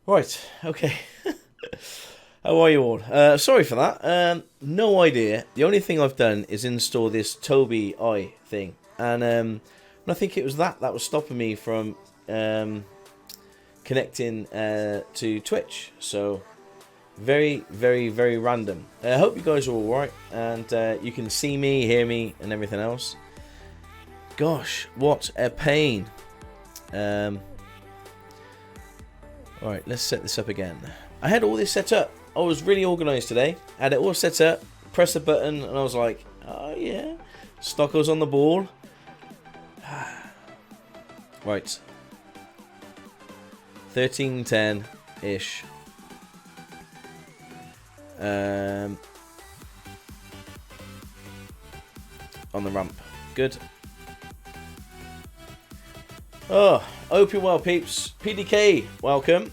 Right, okay. How are you all? Sorry for that. No idea. The only thing I've done is install this Toby Eye thing. And I think it was that was stopping me from connecting to Twitch. So, very, very, very random. I hope you guys are all right. And you can see me, hear me, and everything else. Gosh, what a pain. Alright, let's set this up again. I had all this set up. I was really organised today. I had it all set up. Press the button and I was like, oh yeah. Stockos on the ball. Right. 13:10-ish. On the ramp. Good. Oh, hope you're well, peeps. PDK, welcome.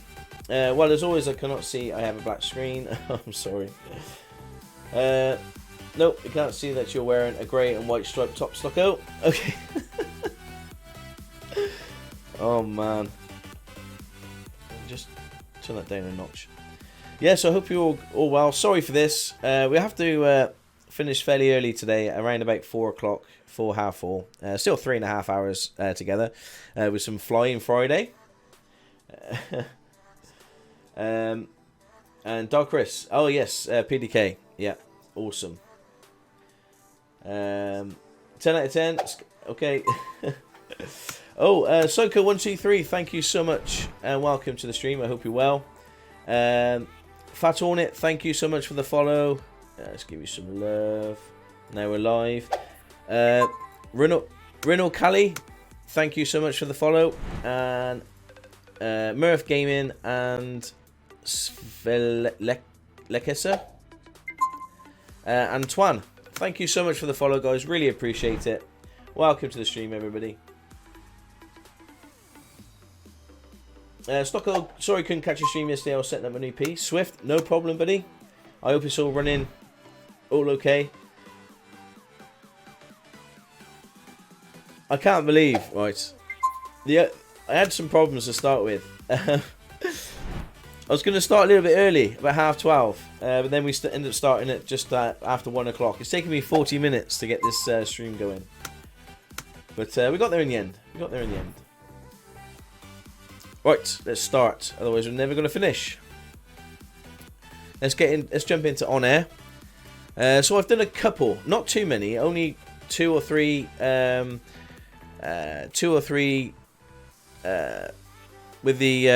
Well, as always, I cannot see. I have a black screen. I'm sorry. Nope, you can't see that you're wearing a grey and white striped top, Stocko. Okay. Oh, man. Just turn that down a notch. Yeah, so I hope you're all well. Sorry for this. We have to finish fairly early today, around about 4 o'clock. 4:30. Still 3.5 hours together with some flying Friday. And Dark Chris. Oh yes, PDK. Yeah, awesome. 10 out of 10. Okay. Oh, Soko123. Thank you so much and welcome to the stream. I hope you're well. Fat Hornet. Thank you so much for the follow. Let's give you some love. Now we're live. Renault Cali, thank you so much for the follow, and Murph Gaming and Svelekesa, and Twan, thank you so much for the follow, guys. Really appreciate it. Welcome to the stream, everybody. Stocko, sorry couldn't catch your stream yesterday. I was setting up a new piece. Swift, no problem, buddy. I hope it's all running, all okay. I can't believe, right, I had some problems to start with. I was going to start a little bit early, about 11:30, but then we ended up starting it just after 1 o'clock. It's taken me 40 minutes to get this stream going. But we got there in the end. Right, let's start, otherwise we're never going to finish. Let's jump into on air. So I've done a couple, not too many, only two or three with the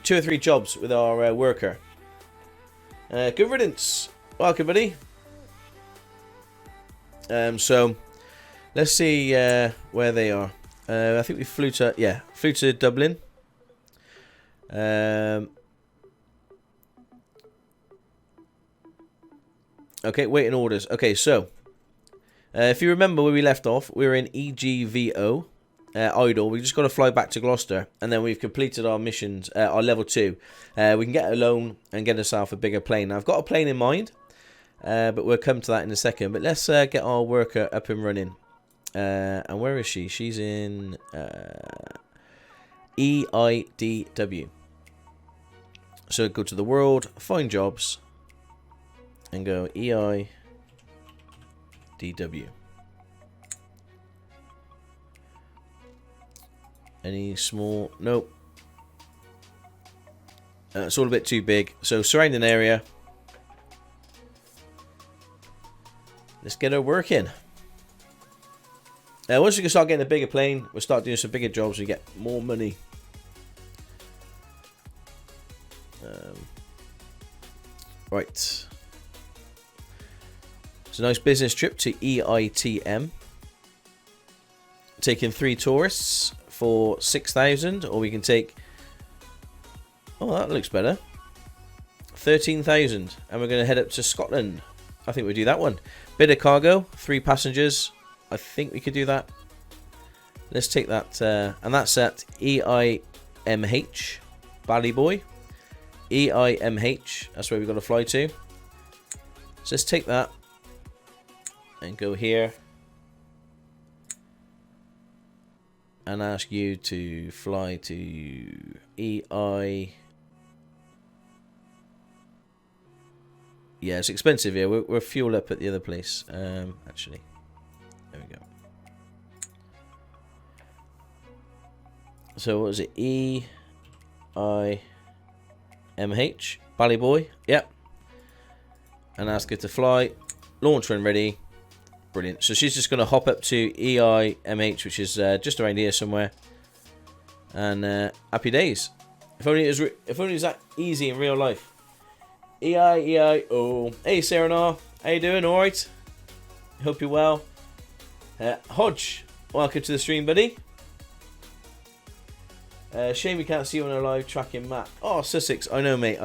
2 or 3 jobs with our worker. Good riddance. Welcome, buddy. So let's see where they are. I think we flew to Dublin. Okay, waiting orders. Okay, so if you remember where we left off, we were in EGVO, idle. We just got to fly back to Gloucester, and then we've completed our missions, our level 2. We can get a loan and get ourselves a bigger plane. Now, I've got a plane in mind, but we'll come to that in a second. But let's get our worker up and running. And where is she? She's in EIDW. So go to the world, find jobs, and go EIDW. Any small? Nope. It's all a bit too big. So surrounding area. Let's get her working. Once we can start getting a bigger plane, we'll start doing some bigger jobs. We get more money. Right. It's a nice business trip to EITM. Taking 3 tourists for 6,000, or we can take. Oh, that looks better. 13,000, and we're going to head up to Scotland. I think we'll do that one. Bit of cargo, 3 passengers. I think we could do that. Let's take that, and that's at EIMH, Ballyboy. EIMH, that's where we've got to fly to. So let's take that and go here and ask you to fly to EIMH. Yeah, it's expensive here. We're fuel up at the other place. Actually, there we go. So what was it? EIMH Ballyboy. Yep. And ask her to fly. Launch when ready. Brilliant. So she's just going to hop up to EIMH, which is just around here somewhere. And happy days. If only it was that easy in real life. EIO. Hey Serena, how you doing? All right. Hope you're well. Hodge, welcome to the stream, buddy. Shame we can't see you on a live tracking map. Oh, Sussex, I know, mate.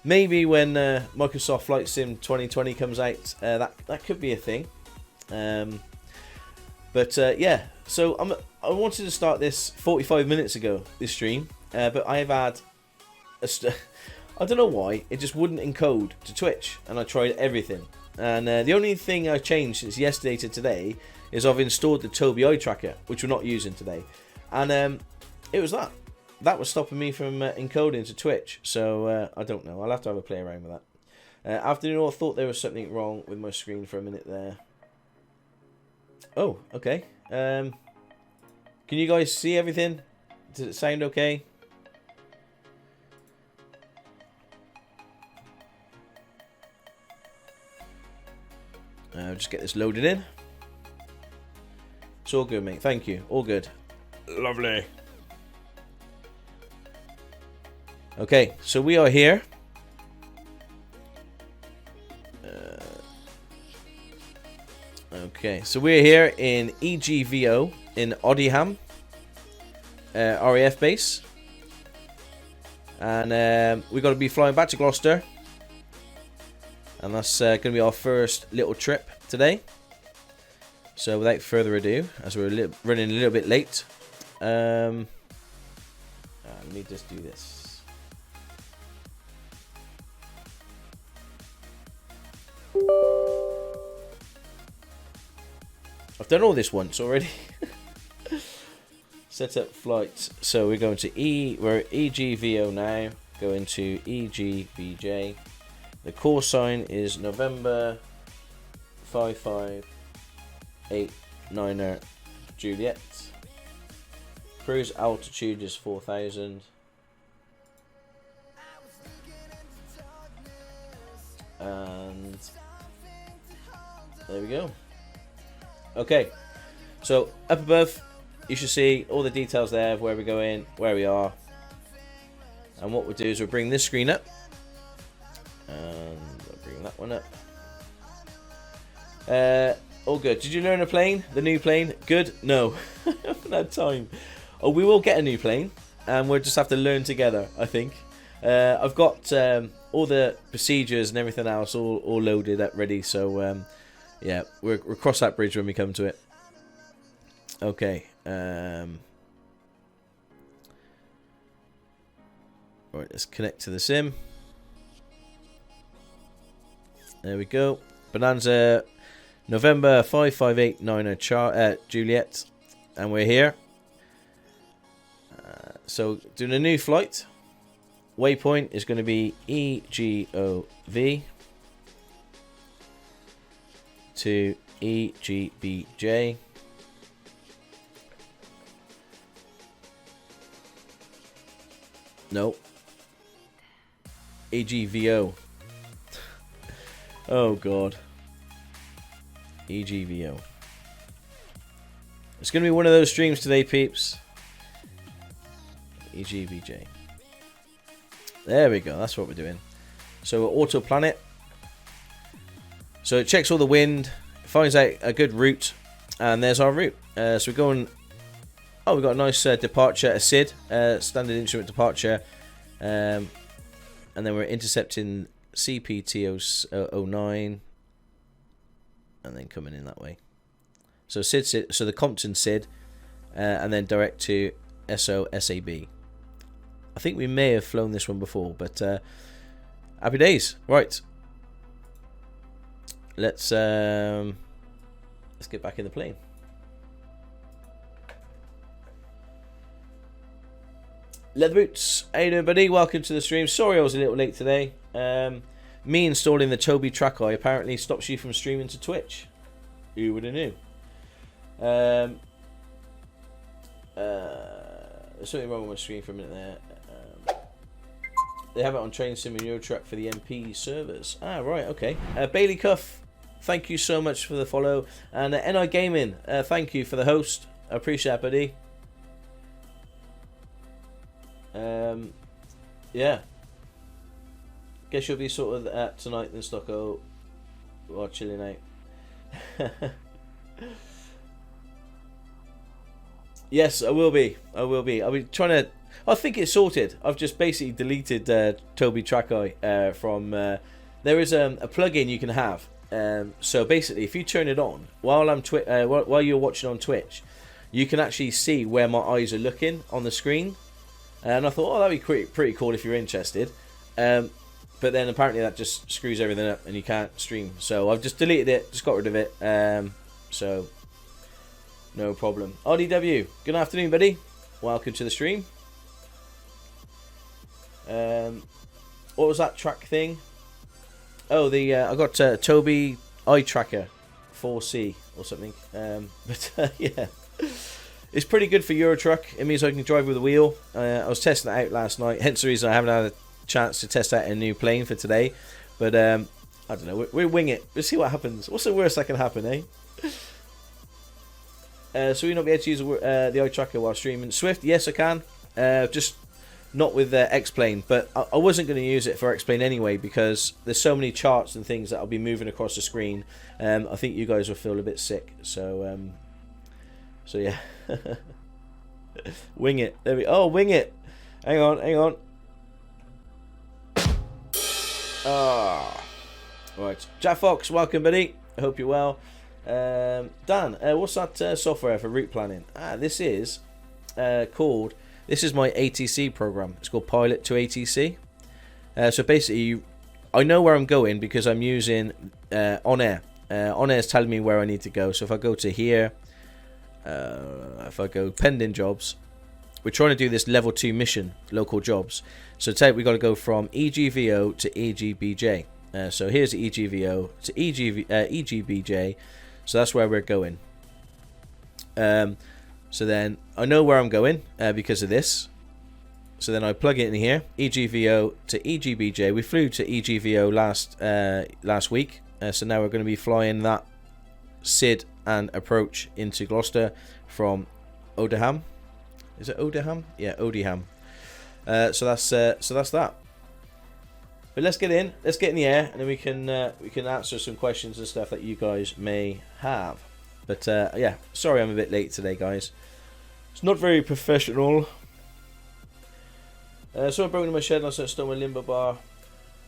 Maybe when Microsoft Flight Sim 2020 comes out, that could be a thing. But yeah, so I wanted to start this 45 minutes ago, this stream, but I've had I don't know why it just wouldn't encode to Twitch, and I tried everything, and the only thing I changed since yesterday to today is I've installed the Tobii eye tracker, which we're not using today, and it was that was stopping me from encoding to Twitch. So I don't know, I'll have to have a play around with that. Afternoon, I thought there was something wrong with my screen for a minute there. Oh, okay. Can you guys see everything? Does it sound okay? Just get this loaded in. It's all good, mate. Thank you. All good. Lovely. Okay, so we are here. Okay, so we're here in EGVO in Oddiham, RAF base. And we're going to be flying back to Gloucester. And that's going to be our first little trip today. So without further ado, as we're running a little bit late, let me just do this. I've done all this once already. Set up flights. So we're going to we're at EGVO now. Going to EGBJ. The call sign is November 558 Juliet. Cruise altitude is 4,000. And there we go. Okay, so up above you should see all the details there of where we're going, where we are. And what we'll do is we'll bring this screen up. And I'll bring that one up. All good. Did you learn a plane? The new plane? Good? No. I haven't had time. Oh, we will get a new plane. And we'll just have to learn together, I think. I've got all the procedures and everything else all loaded up ready. So, yeah, we'll cross that bridge when we come to it. Okay. Right, let's connect to the sim. There we go. Bonanza, November 558 Juliet, and we're here. So doing a new flight. Waypoint is going to be EGOV to EGBJ. No. EGVO. Oh god. EGVO. It's going to be one of those streams today, peeps. EGBJ. There we go. That's what we're doing. So we're auto planet. So it checks all the wind, finds out a good route, and there's our route. So we're going. Oh, we've got a nice departure, a SID, standard instrument departure, and then we're intercepting CPT-09, and then coming in that way. So SID, so the Compton SID, and then direct to SOSAB. I think we may have flown this one before, but happy days. Right, let's get back in the plane. Leather Boots, how you doing, buddy? Welcome to the stream. Sorry I was a little late today. me installing the Toby Trackeye apparently stops you from streaming to Twitch. Who would have knew? There's something wrong with my screen for a minute there. They have it on Train Sim and Euro Truck for the MP servers. Ah, right, okay. Bailey Cuff, thank you so much for the follow. And NI Gaming, thank you for the host. I appreciate it, buddy. Yeah. Guess you'll be sort of at tonight then, Stocko, while chilling out. Yes, I will be. I will be. I'll be trying to. I think it's sorted. I've just basically deleted Toby Trackeye from. There is a plugin you can have. So basically, if you turn it on while while you're watching on Twitch, you can actually see where my eyes are looking on the screen. And I thought, oh, that'd be pretty cool if you're interested. But then apparently that just screws everything up and you can't stream. So I've just deleted it, just got rid of it. So no problem. RDW, good afternoon, buddy. Welcome to the stream. What was that track thing? Oh, I got Toby Eye Tracker 4C or something. But yeah, it's pretty good for Euro Truck. It means I can drive with a wheel. I was testing it out last night. Hence the reason I haven't had a chance to test out a new plane for today. But I don't know. We'll wing it. We'll see what happens. What's the worst that can happen, eh? So we not be able to use the eye tracker while streaming Swift? Yes, I can. Just not with X-Plane, but I wasn't going to use it for X-Plane anyway because there's so many charts and things that I'll be moving across the screen. I think you guys will feel a bit sick. So yeah, wing it. There we. Oh, wing it. Hang on. Ah, right. Jack Fox, welcome, buddy. I hope you're well. Dan, what's that software for route planning? This is called. This is my ATC program. It's called Pilot to ATC. So basically, I know where I'm going because I'm using On Air. On Air is telling me where I need to go. So if I go to here, if I go pending jobs, we're trying to do this level 2 mission, local jobs. So today we got to go from EGVO to EGBJ. So here's the EGVO to EGBJ. So that's where we're going. So then I know where I'm going because of this. So then I plug it in here, EGVO to EGBJ. We flew to EGVO last week. So now we're going to be flying that SID and approach into Gloucester from Odiham. Is it Odiham? Yeah, Odiham. So that's that. But let's get in the air, and then we can answer some questions and stuff that you guys may have. But yeah, sorry I'm a bit late today, guys. It's not very professional. So I broke into my shed last night, stole my limbo bar.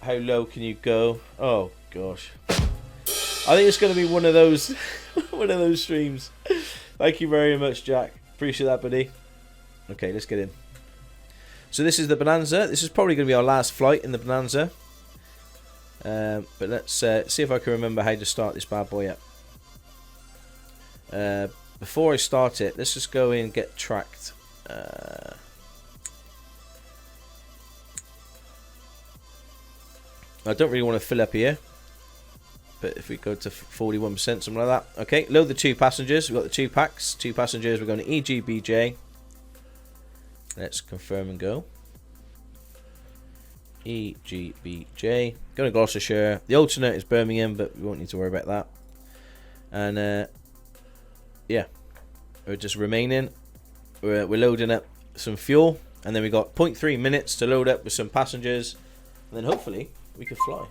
How low can you go? Oh gosh, I think it's going to be one of those streams. Thank you very much, Jack. Appreciate that, buddy. Okay, let's get in. So this is the Bonanza. This is probably going to be our last flight in the Bonanza. But let's see if I can remember how to start this bad boy up. Before I start it, let's just go in and get tracked. I don't really want to fill up here. But if we go to 41%, something like that. Okay, load the 2 passengers. We've got the 2 packs. 2 passengers. We're going to EGBJ. Let's confirm and go. EGBJ. Going to Gloucestershire. The alternate is Birmingham, but we won't need to worry about that. And yeah, we're just remaining. We're loading up some fuel, and then we got 0.3 minutes to load up with some passengers, and then hopefully we can fly.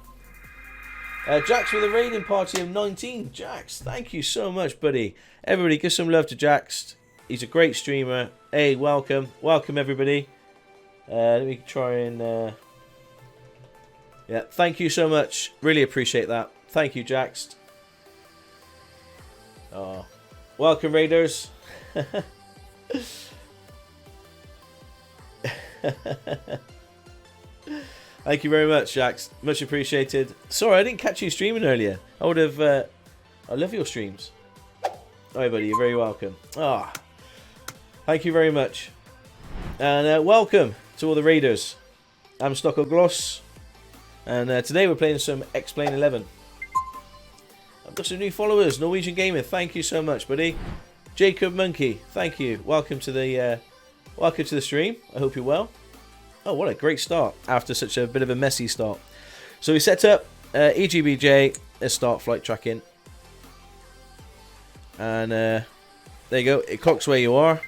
Jax with a raiding party of 19. Jax, thank you so much, buddy. Everybody, give some love to Jax. He's a great streamer. Hey, welcome everybody. Let me try and yeah, thank you so much. Really appreciate that. Thank you, Jax. Oh, welcome, Raiders. Thank you very much, Jax. Much appreciated. Sorry, I didn't catch you streaming earlier. I would have. I love your streams. Alright, buddy. You're very welcome. Thank you very much. And welcome to all the Raiders. I'm Stockoglaws. And today we're playing some X-Plane 11. I've got some new followers. Norwegian Gamer, thank you so much, buddy. Jacob Monkey, thank you. Welcome to the stream. I hope you're well. Oh, what a great start after such a bit of a messy start. So we set up EGBJ. Let's start flight tracking. And there you go. It clocks where you are.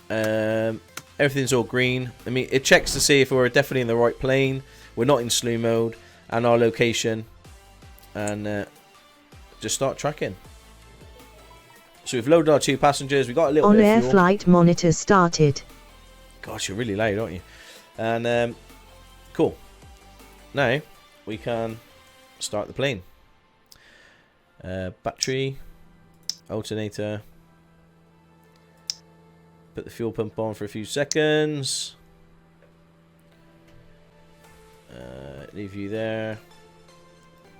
Everything's all green. I mean, it checks to see if we're definitely in the right plane. We're not in slew mode. And our location. And just start tracking. So we've loaded our 2 passengers. We've got a little bit of fuel. On-air flight monitor started. Gosh, you're really loud, aren't you? And cool. Now we can start the plane. Battery, alternator. Put the fuel pump on for a few seconds. Leave you there.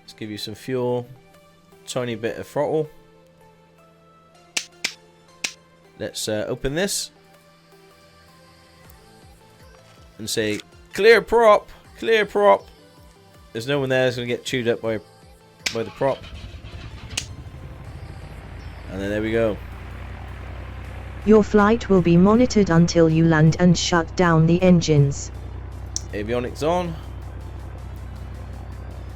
Let's give you some fuel. Tiny bit of throttle. Let's open this. And say, clear prop, clear prop. There's no one there that's going to get chewed up by the prop. And then there we go. Your flight will be monitored until you land and shut down the engines. Avionics on.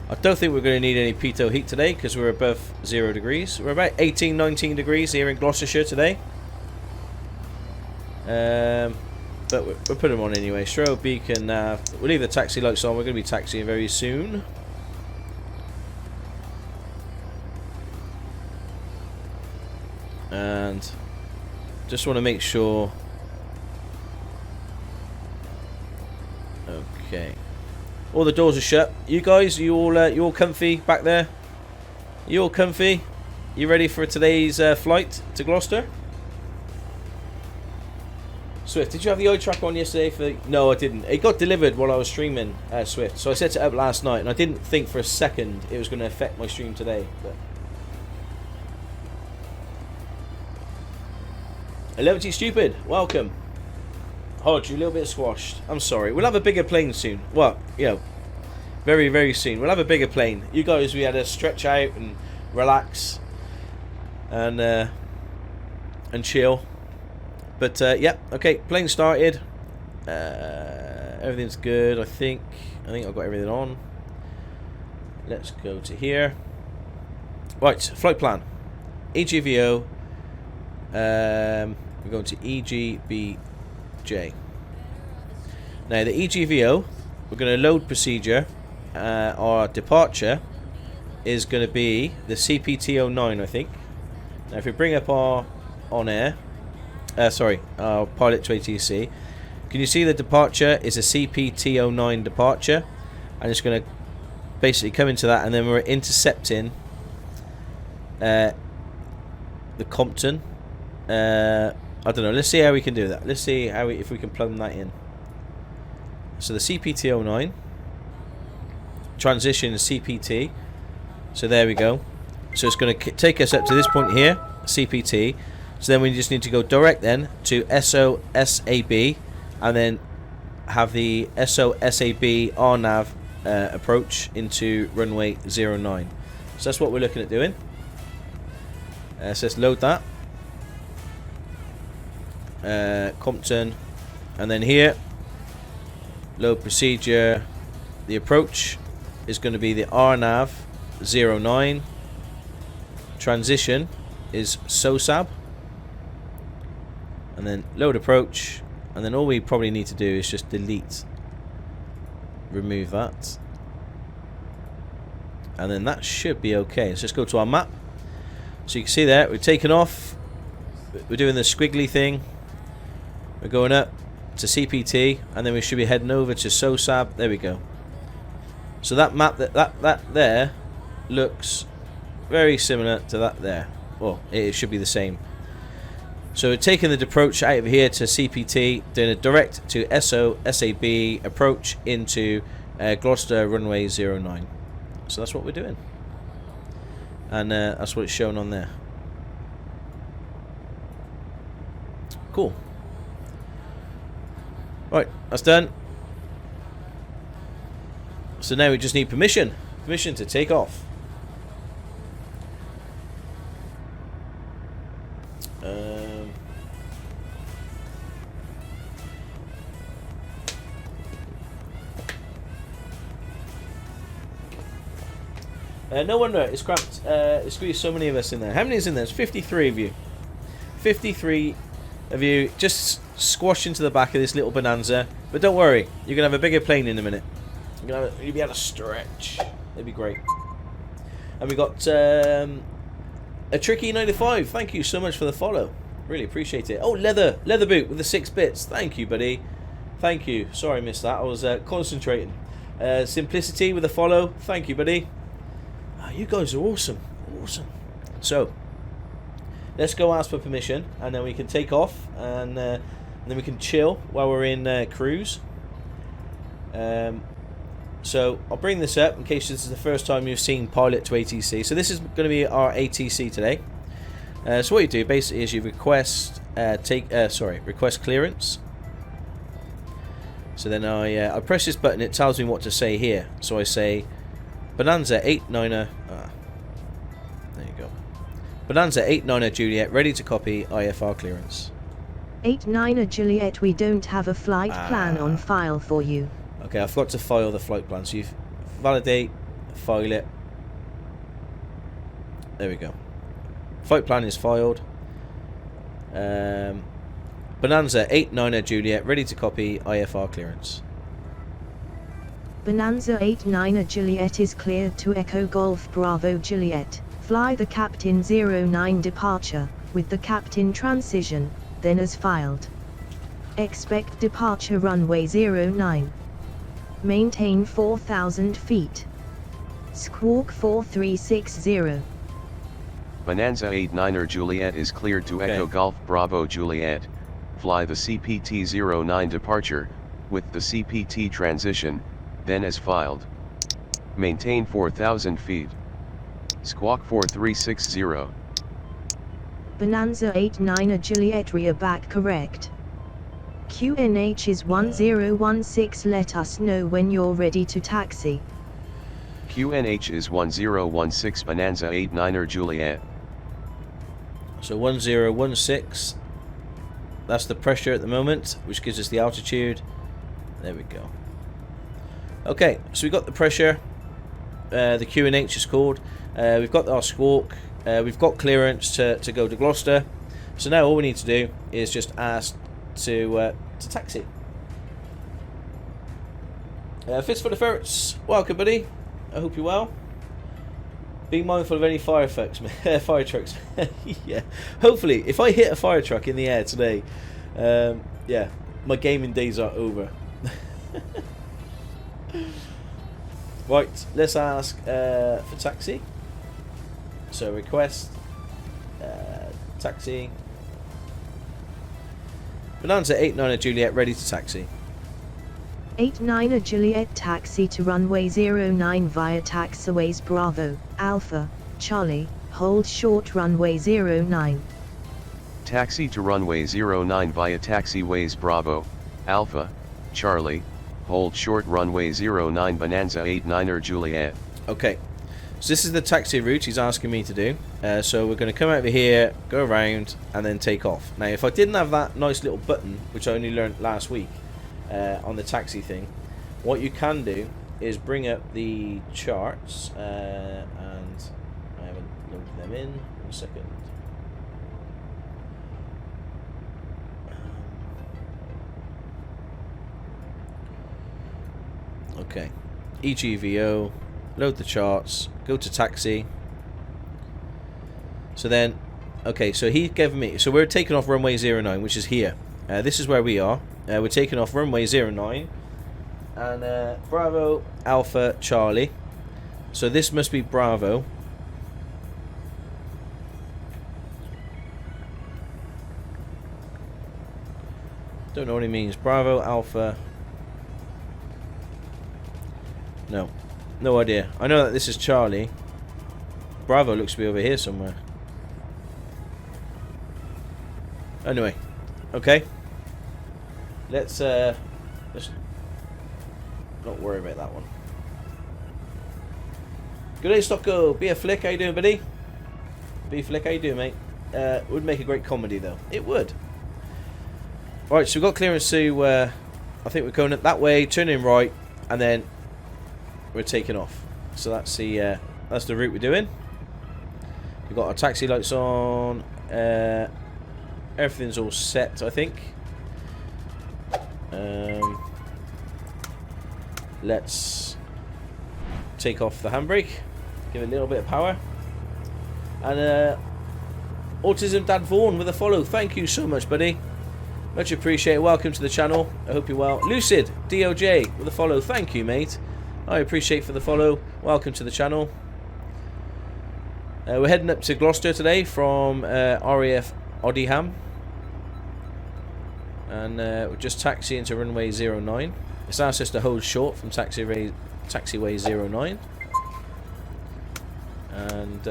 I don't think we're going to need any pitot heat today because we're above 0 degrees. We're about 18, 19 degrees here in Gloucestershire today. But we'll put them on anyway. Strobe, beacon, nav. We'll leave the taxi lights on. We're going to be taxiing very soon. And just want to make sure. Okay. All the doors are shut. You guys, you all comfy back there? You all comfy? You ready for today's flight to Gloucester? Swift, did you have the eye tracker on yesterday? No, I didn't. It got delivered while I was streaming Swift, so I set it up last night, and I didn't think for a second it was going to affect my stream today. But 11 stupid, welcome. Hodge, you a little bit squashed. I'm sorry. We'll have a bigger plane soon. Well, you know, very, very soon. We'll have a bigger plane. You guys, we had to stretch out and relax and chill. But yeah, okay, plane started. Everything's good, I think I've got everything on. Let's go to here. Right, flight plan. EGVO. We're going to EGBJ. Now the EGVO, we're going to load procedure. Our departure is going to be the CPT-09, I think. Now if we bring up our on-air, our pilot to ATC. Can you see the departure is a CPT-09 departure? And it's going to basically come into that, and then we're intercepting the Compton. I don't know. Let's see how we can do that. Let's see if we can plumb that in. So the CPT-09 transition is CPT. So there we go. So it's going to take us up to this point here, CPT. So then we just need to go direct then to SOSAB, and then have the SOSAB RNAV approach into runway 09. So that's what we're looking at doing. So let's load that. Compton, and then here, load procedure. The approach is going to be the RNAV 09. Transition is SOSAB. And then load approach, and then all we probably need to do is just remove that, and then that should be okay. So let's go to our map. So you can see there, we've taken off, we're doing the squiggly thing, we're going up to CPT, and then we should be heading over to SOSAB. There we go. So that map, that there looks very similar to that there. Well, it should be the same. So we're taking the approach out of here to CPT, doing a direct to SOSAB approach into Gloucester runway 09. So that's what we're doing. And that's what it's shown on there. Cool. Right, that's done. So now we just need permission. Permission to take off. No wonder it's cramped. It's squeezed so many of us in there. How many is in there? There's 53 of you. 53 of you just squashed into the back of this little Bonanza. But don't worry, you're gonna have a bigger plane in a minute. You'll be able to stretch. It'd be great. And we got a Tricky 95. Thank you so much for the follow. Really appreciate it. Oh, leather boot with the 6 bits. Thank you, buddy. Thank you. Sorry, I missed that. I was concentrating. Simplicity with a follow. Thank you, buddy. Oh, you guys are awesome. Awesome. So, let's go ask for permission, and then we can take off, and then we can chill while we're in cruise. So I'll bring this up in case this is the first time you've seen pilot to ATC. So this is going to be our ATC today. So what you do basically is you request request clearance. So then I press this button. It tells me what to say here. So I say Bonanza 89er. There you go. Bonanza 89er Juliet, ready to copy IFR clearance. 89er Juliet, we don't have a flight plan on file for you. Okay, I forgot to file the flight plan. So you validate, file it. There we go. Flight plan is filed. Bonanza 89er Juliet, ready to copy IFR clearance. Bonanza 89er Juliet is cleared to Echo Golf Bravo Juliet. Fly the Captain 09 departure, with the Captain transition, then as filed. Expect departure runway 09. Maintain 4,000 feet. Squawk 4360. Bonanza 89er Juliet is cleared to Echo Golf Bravo Juliet. Fly the CPT-09 departure, with the CPT transition, then as filed. Maintain 4,000 feet. Squawk 4360. Bonanza 89er Juliet rear back correct. QNH is 1016, let us know when you're ready to taxi. QNH is 1016 Bonanza 89er Juliet. So 1016, that's the pressure at the moment, which gives us the altitude. There we go. Okay, so we've got the pressure, the QNH is called, we've got our squawk, we've got clearance to go to Gloucester. So now all we need to do is just ask to taxi. Fist for the ferrets, welcome buddy, I hope you're well. Be mindful of any fire trucks. Yeah, hopefully if I hit a fire truck in the air today, yeah, my gaming days are over. Right, let's ask for taxi. So request taxi. Bonanza 89er Juliet, ready to taxi. 89er Juliet, taxi to runway 09 via taxiways Bravo, Alpha, Charlie, hold short runway 09. Taxi to runway 09 via taxiways Bravo, Alpha, Charlie, hold short runway 09 Bonanza 89er Juliet. Okay, so this is the taxi route he's asking me to do. So we're going to come over here, go around, and then take off. Now if I didn't have that nice little button, which I only learned last week, on the taxi thing, what you can do is bring up the charts, and I haven't loaded them in a second. Okay, EGVO, load the charts, go to taxi. So then, okay, so he gave me, so we're taking off runway 09, which is here. This is where we are. We're taking off runway 09 and Bravo, Alpha, Charlie. So this must be Bravo. Don't know what he means. Bravo, Alpha. No idea. I know that this is Charlie. Bravo looks to be over here somewhere. Anyway, okay. Let's not worry about that one. Good day, Stocko. Be a flick. How you doing, buddy? Be a flick. How you doing, mate? Would make a great comedy, though. It would. Right, so we've got clearance to, I think we're going that way, turning right, and then we're taking off. So that's the route we're doing. We've got our taxi lights on. Everything's all set, I think. Let's take off the handbrake. Give it a little bit of power. And Autism Dad Vaughan with a follow. Thank you so much, buddy. Much appreciated. Welcome to the channel. I hope you're well. Lucid DOJ with a follow. Thank you, mate. I appreciate for the follow. Welcome to the channel. We're heading up to Gloucester today from RAF Oddiham. And we're just taxiing to runway 09. It's asked us to hold short from taxiway 09. And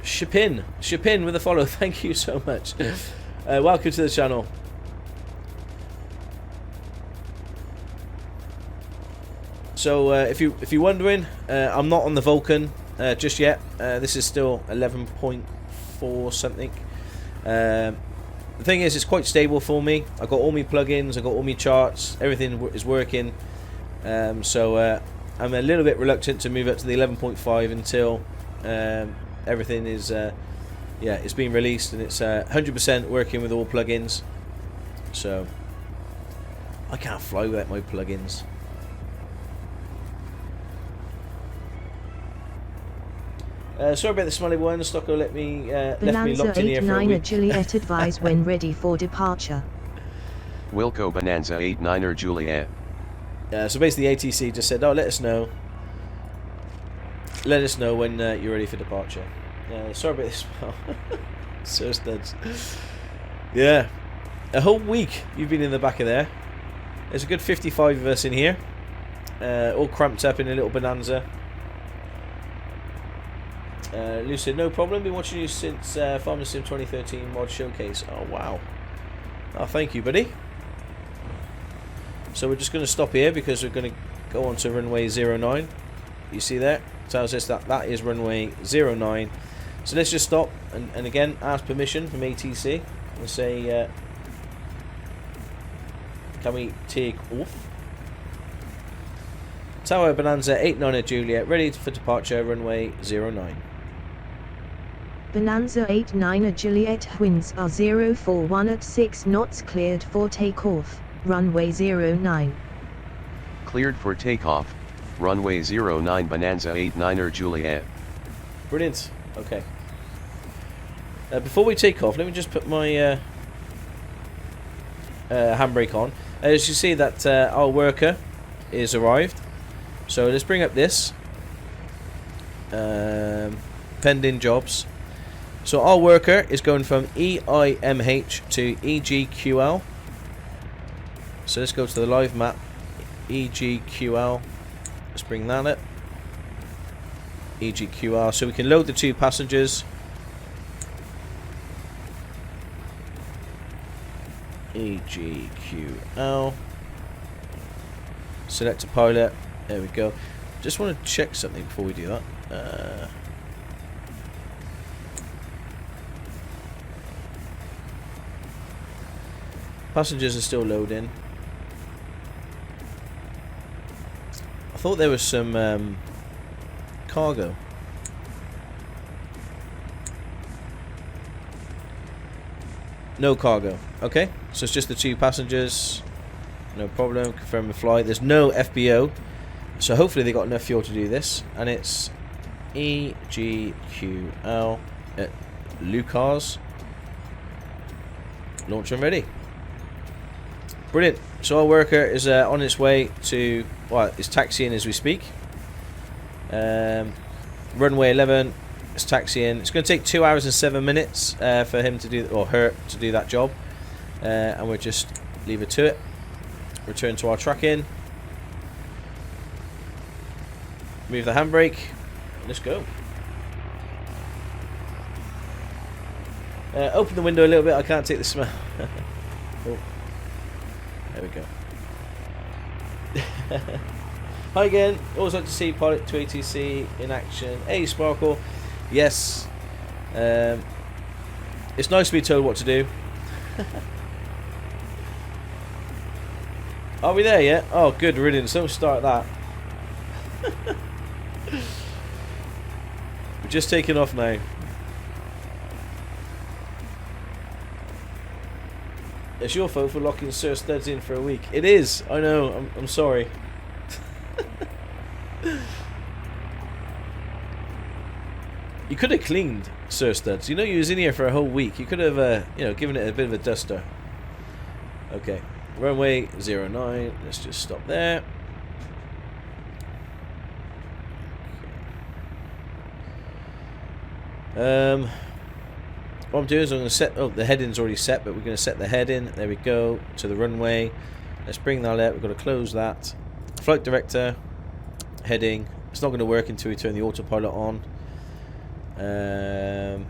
Shipin with a follow. Thank you so much. Welcome to the channel. So if you're wondering, I'm not on the Vulcan just yet. This is still 11.4 something. The thing is, it's quite stable for me. I've got all my plugins, I've got all my charts, everything is working. So I'm a little bit reluctant to move up to the 11.5 until everything is it's being released and it's 100% working with all plugins. So I can't fly without my plugins. Sorry about the smelly one. Stocko left me locked in here for a week. Juliet advise when ready for departure. Wilco Bonanza 89er Juliet. So basically the ATC just said, oh, let us know when you're ready for departure. Sorry about this smell. So studs. Yeah, a whole week you've been in the back of there. There's a good 55 of us in here, all cramped up in a little Bonanza. Lucid, no problem. Been watching you since Farming Sim 2013 mod showcase. Oh wow. Oh, thank you, buddy. So we're just going to stop here because we're going to go on to runway 09. You see there? Tells us that is runway 09. So let's just stop and again ask permission from ATC and say, can we take off? Tower Bonanza 89er Juliet, ready for departure, runway 09. Bonanza 89er Juliet, winds are 041 at 6 knots, cleared for takeoff, runway 09. Cleared for takeoff, runway 09 Bonanza 89er Juliet. Brilliant. Okay. Before we take off, let me just put my handbrake on. As you see that our worker is arrived. So let's bring up this. Pending jobs. So our worker is going from EIMH to EGQL. So let's go to the live map. EGQL. Let's bring that up. EGQL. So we can load the two passengers. EGQL. Select a pilot. There we go. Just want to check something before we do that. Passengers are still loading. I thought there was some cargo. No cargo. Okay, so it's just the two passengers. No problem. Confirm the flight. There's no FBO. So hopefully they got enough fuel to do this. And it's EGQL at Lucas. Launch and ready. Brilliant. So our worker is on its way to, well, it's taxiing as we speak. Runway 11 is taxiing. It's going to take 2 hours and 7 minutes for him to do, or her to do that job. And we'll just leave it to it. Return to our tracking. Move the handbrake. Let's go. Open the window a little bit. I can't take the smell. Oh. There we go. Hi again. Always like to see Pilot 2ATC in action. Hey, Sparkle. Yes. It's nice to be told what to do. Are we there yet? Oh, good riddance. Don't start that. We're just taking off now. It's your fault for locking Sir Studs in for a week. It is. I know. I'm sorry. You could have cleaned Sir Studs. You know, you was in here for a whole week. You could have, you know, given it a bit of a duster. Okay, runway 09. Let's just stop there. What I'm doing is I'm going to set. Oh, the heading's already set, but we're going to set the heading. There we go, to the runway. Let's bring that out. We've got to close that. Flight director, heading. It's not going to work until we turn the autopilot on. We're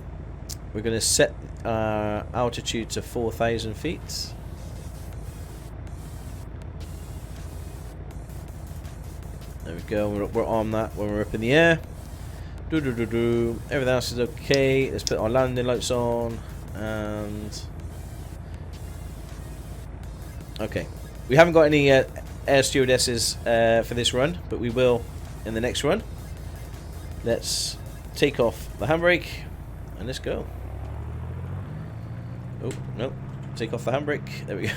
going to set our altitude to 4,000 feet. There we go. We're on that when we're up in the air. Everything else is okay. Let's put our landing lights on. And okay, we haven't got any air stewardesses for this run, but we will in the next run. Let's take off the handbrake and let's go. Oh no, take off the handbrake. There we go.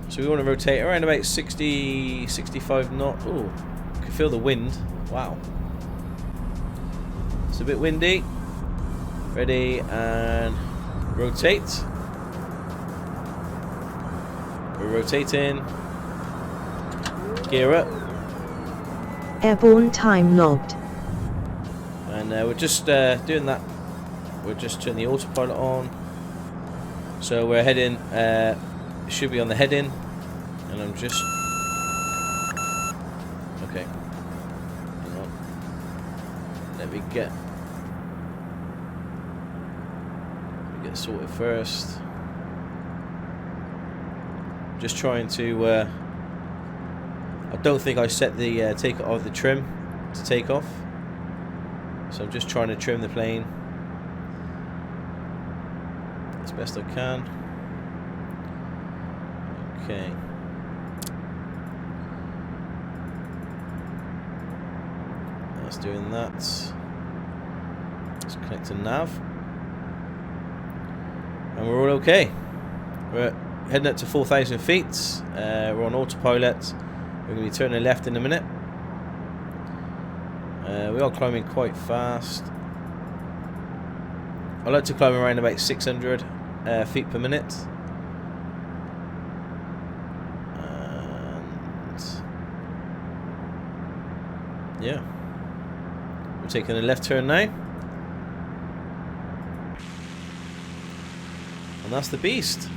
So we want to rotate around about 60, 65 knots. Oh, can feel the wind. Wow. It's a bit windy. Ready and rotate. We're rotating. Gear up. Airborne time logged. And we're just doing that. We're just turning the autopilot on. So we're heading. Should be on the heading, and I'm just okay. Hang on. Let me get sorted first. Just trying to. I don't think I set the take of the trim to take off, so I'm just trying to trim the plane as best I can. Okay. That's doing that. Let's connect to nav. And we're all okay. We're heading up to 4,000 feet. We're on autopilot. We're going to be turning left in a minute. We are climbing quite fast. I like to climb around about 600 feet per minute. Yeah, we're taking a left turn now, and that's the beast.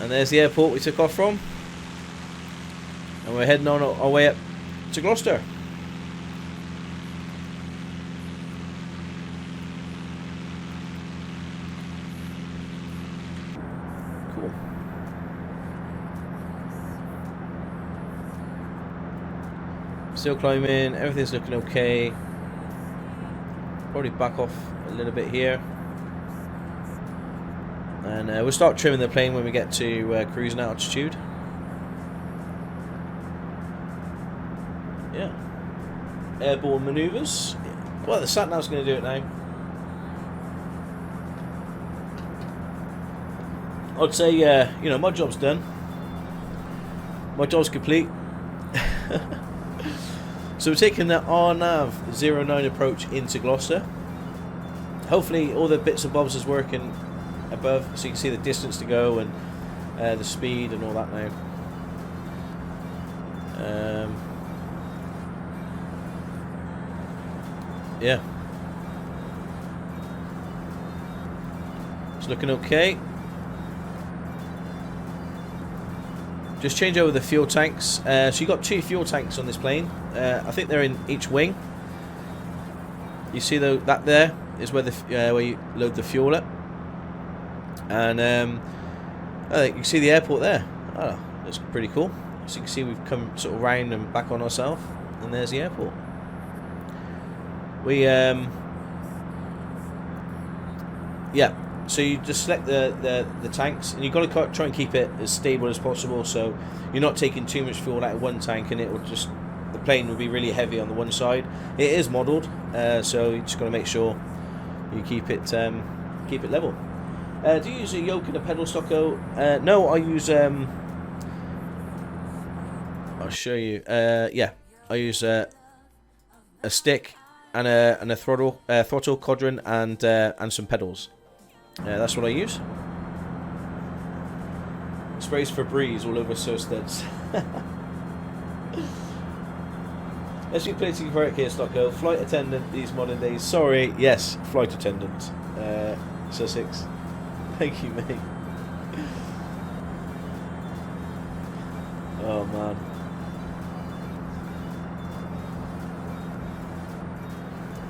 And there's the airport we took off from, and we're heading on our way up to Gloucester. Cool. Still climbing, everything's looking okay. Probably back off a little bit here. And we'll start trimming the plane when we get to cruising altitude. Yeah. Airborne maneuvers. Well, the sat-nav's going to do it now. I'd say, you know, my job's done. My job's complete. So we're taking the RNAV 09 approach into Gloucester. Hopefully all the bits and bobs is working above, so you can see the distance to go and the speed and all that now. Yeah. It's looking okay. Just change over the fuel tanks. So you got 2 fuel tanks on this plane. I think they're in each wing. you see that there is where where you load the fuel up, and you can see the airport there. Oh, that's pretty cool. So you can see we've come sort of round and back on ourselves, and there's the airport. We yeah. So you just select the tanks, and you've got to try and keep it as stable as possible, so you're not taking too much fuel out of one tank, and the plane will be really heavy on the one side. It is modelled, so you just got to make sure you keep it level. Do you use a yoke and a pedal stocko? No, I use I'll show you. Yeah, I use a stick and a throttle quadrant and some pedals. That's what I use. Sprays Febreze all over Sir Studs. Let's be politically correct here, Stocko. Flight attendant these modern days. Sorry, yes, flight attendant. Sussex. Thank you, mate. Oh man.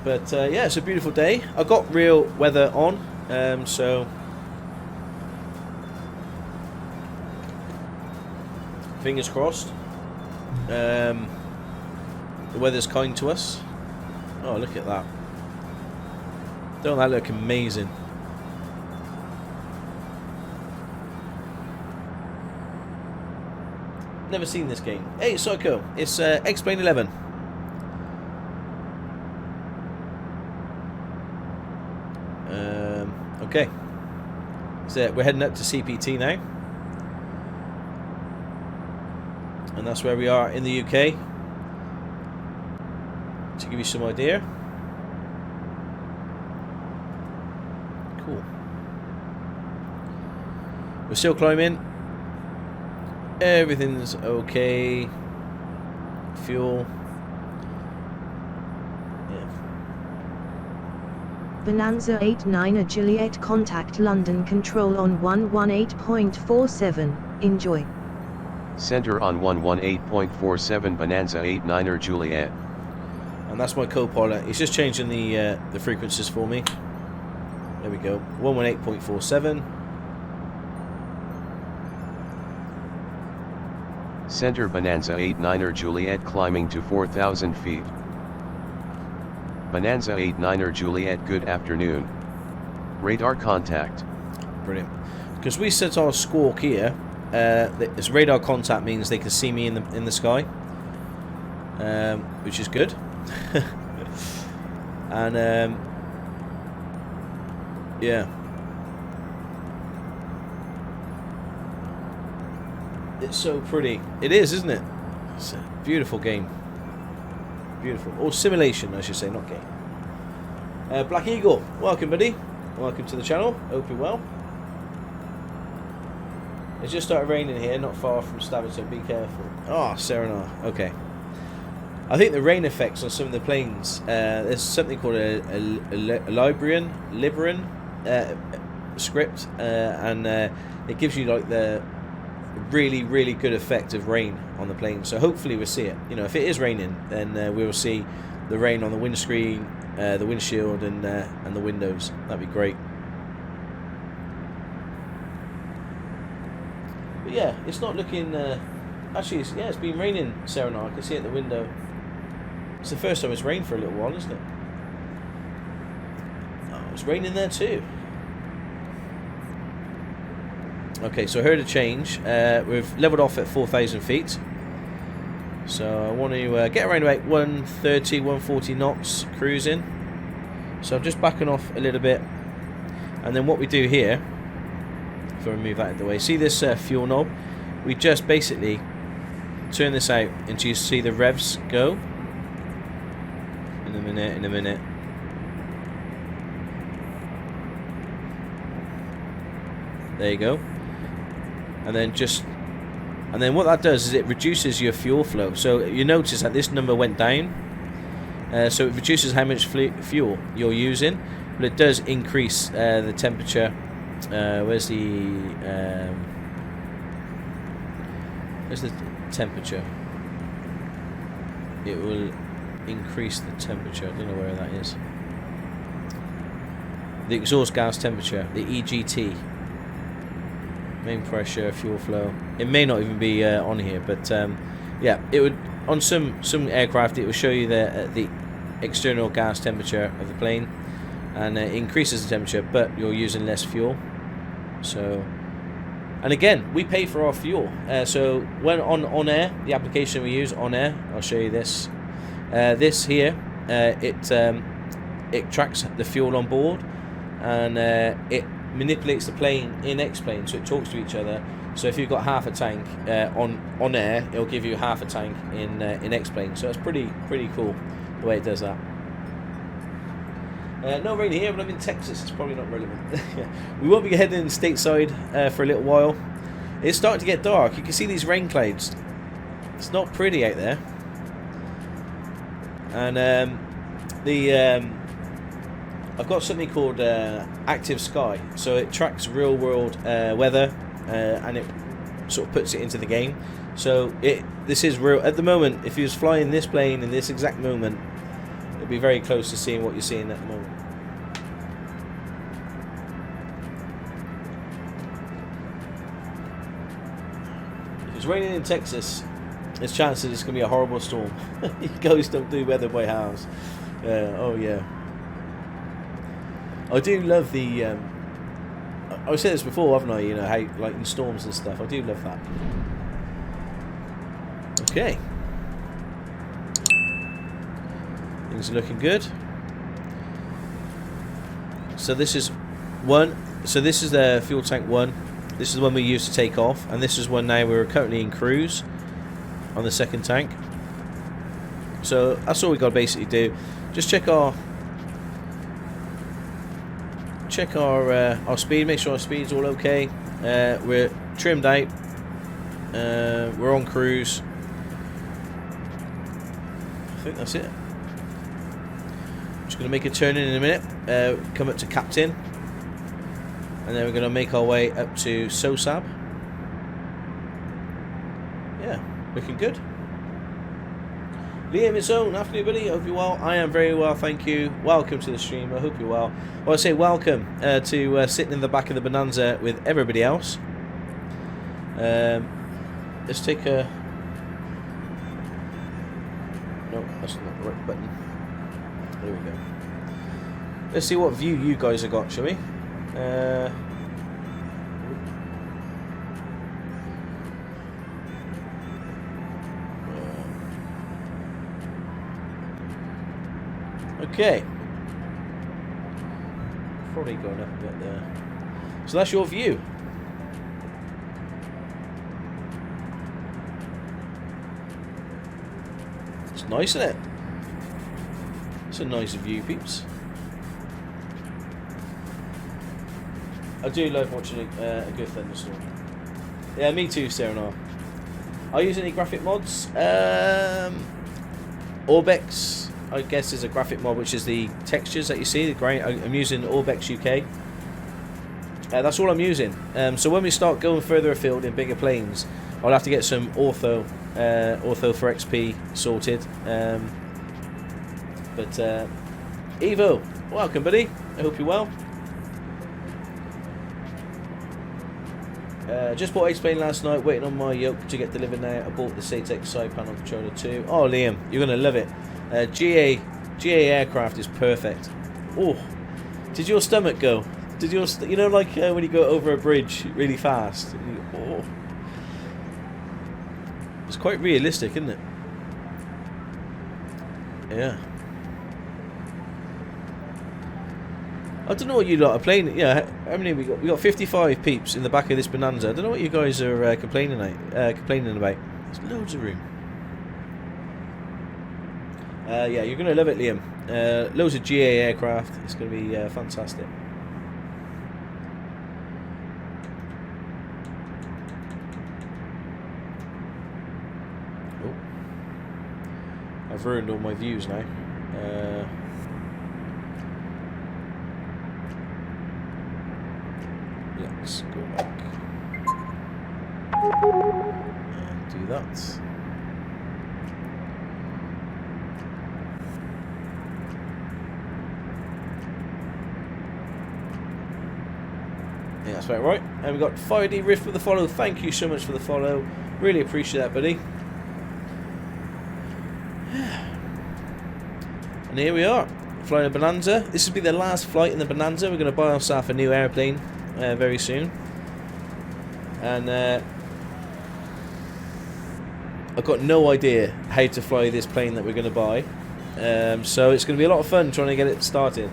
But yeah, it's a beautiful day. I got real weather on. So fingers crossed. The weather's kind to us. Oh, look at that. Don't that look amazing? Never seen this game. Hey, Psycho, it's X-Plane 11. Okay, so we're heading up to CPT now, and that's where we are in the UK. To give you some idea. Cool. We're still climbing. Everything's okay. Fuel. Bonanza 89 Juliet, contact London Control on 118.47, enjoy. Center on 118.47 Bonanza 89 Juliet. And that's my co-pilot. He's just changing the frequencies for me. There we go. 118.47. Center Bonanza 89 Juliet, climbing to 4,000 feet. Bonanza 89 Juliet, good afternoon. Radar contact. Brilliant. Because we set our squawk here, this radar contact means they can see me in the sky, which is good. And yeah, it's so pretty. It is, isn't it? It's a beautiful game. Beautiful. Or simulation, I should say, not game. Black Eagle, welcome, buddy. Welcome to the channel. Hope you're well. It's just started raining here, not far from Staverton. Be careful. Oh, Serenar. Okay. I think the rain effects on some of the planes. There's something called a Liberian script, and it gives you like the really good effect of rain on the plane. So hopefully we'll see it. You know, if it is raining, then we will see the rain on the windscreen, the windshield, and the windows. That'd be great. But yeah, it's not looking. Actually, it's been raining, Serenar. I can see it at the window. It's the first time it's rained for a little while, isn't it? Oh, it's raining there too. Okay, so I heard a change. We've leveled off at 4,000 feet. So I want to get around about 130, 140 knots cruising. So I'm just backing off a little bit. And then what we do here, if I move that out of the way, see this fuel knob? We just basically turn this out until you see the revs go. In a minute. There you go. And then what that does is it reduces your fuel flow. So you notice that this number went down. So it reduces how much fuel you're using, but it does increase the temperature. Where's the temperature? It will increase the temperature. I don't know where that is. the exhaust gas temperature, the EGT, main pressure, fuel flow. It may not even be on here, but yeah, it would on some aircraft it will show you the external gas temperature of the plane, and it increases the temperature, but you're using less fuel. So, and again, we pay for our fuel. So when on air, the application we use on air, I'll show you this. This here, it tracks the fuel on board, and it manipulates the plane in X-plane, so it talks to each other. So if you've got half a tank on air, it'll give you half a tank in X-plane. So it's pretty cool the way it does that. No rain here, but I'm in Texas. It's probably not relevant. We won't be heading stateside for a little while. It's starting to get dark. You can see these rain clouds. It's not pretty out there. And I've got something called Active Sky. So it tracks real world weather, and it sort of puts it into the game. So this is real. At the moment, if you was flying this plane in this exact moment, it'd be very close to seeing what you're seeing at the moment. If it's raining in Texas, there's chances it's going to be a horrible storm. You guys don't do weather by halves. Oh yeah. I do love the... I've said this before, haven't I? You know, how, like in storms and stuff. I do love that. Okay. Things are looking good. So this is one. So this is the fuel tank 1. This is the one we used to take off, and this is one now we're currently in cruise on the second tank. So that's all we got to basically do. Just check our speed. Make sure our speed's all okay. We're trimmed out. We're on cruise. I think that's it. Just going to make a turn in a minute, come up to captain, and then we're going to make our way up to SOSAB. Yeah, looking good. Liam, it's own. Afternoon, buddy. Hope you're well. I am very well, thank you. Welcome to the stream. I hope you're well. Well, I say welcome to sitting in the back of the Bonanza with everybody else. Let's take a... No, that's not the right button. There we go. Let's see what view you guys have got, shall we? Okay. Probably going up a bit there. So that's your view. It's nice, isn't it? It's a nice view, peeps. I do love watching a good thunderstorm. Yeah, me too, Serenar. Are you using any graphic mods? Orbex, I guess, is a graphic mod, which is the textures that you see. The grain. I'm using Orbex UK. That's all I'm using. So when we start going further afield in bigger planes, I'll have to get some ortho for XP sorted. But Evo, welcome, buddy. I hope you're well. Just bought X-Plane last night, waiting on my yoke to get delivered now. I bought the SATEX side panel controller too. Oh, Liam, you're going to love it. GA aircraft is perfect. Oh, did your stomach go? Did your, you know, like when you go over a bridge really fast? Oh. It's quite realistic, isn't it? Yeah. I don't know what you lot are playing. Yeah, how many we got? We got 55 peeps in the back of this Bonanza. I don't know what you guys are complaining about. There's loads of room. Yeah, you're gonna love it, Liam. Loads of GA aircraft. It's gonna be fantastic. Oh, I've ruined all my views now. Let's go back and do that. Yeah, that's about right. And we've got 5D Rift with the follow. Thank you so much for the follow. Really appreciate that, buddy. And here we are, flying a Bonanza. This will be the last flight in the Bonanza. We're going to buy ourselves a new airplane very soon. And I've got no idea how to fly this plane that we're going to buy. So it's going to be a lot of fun trying to get it started.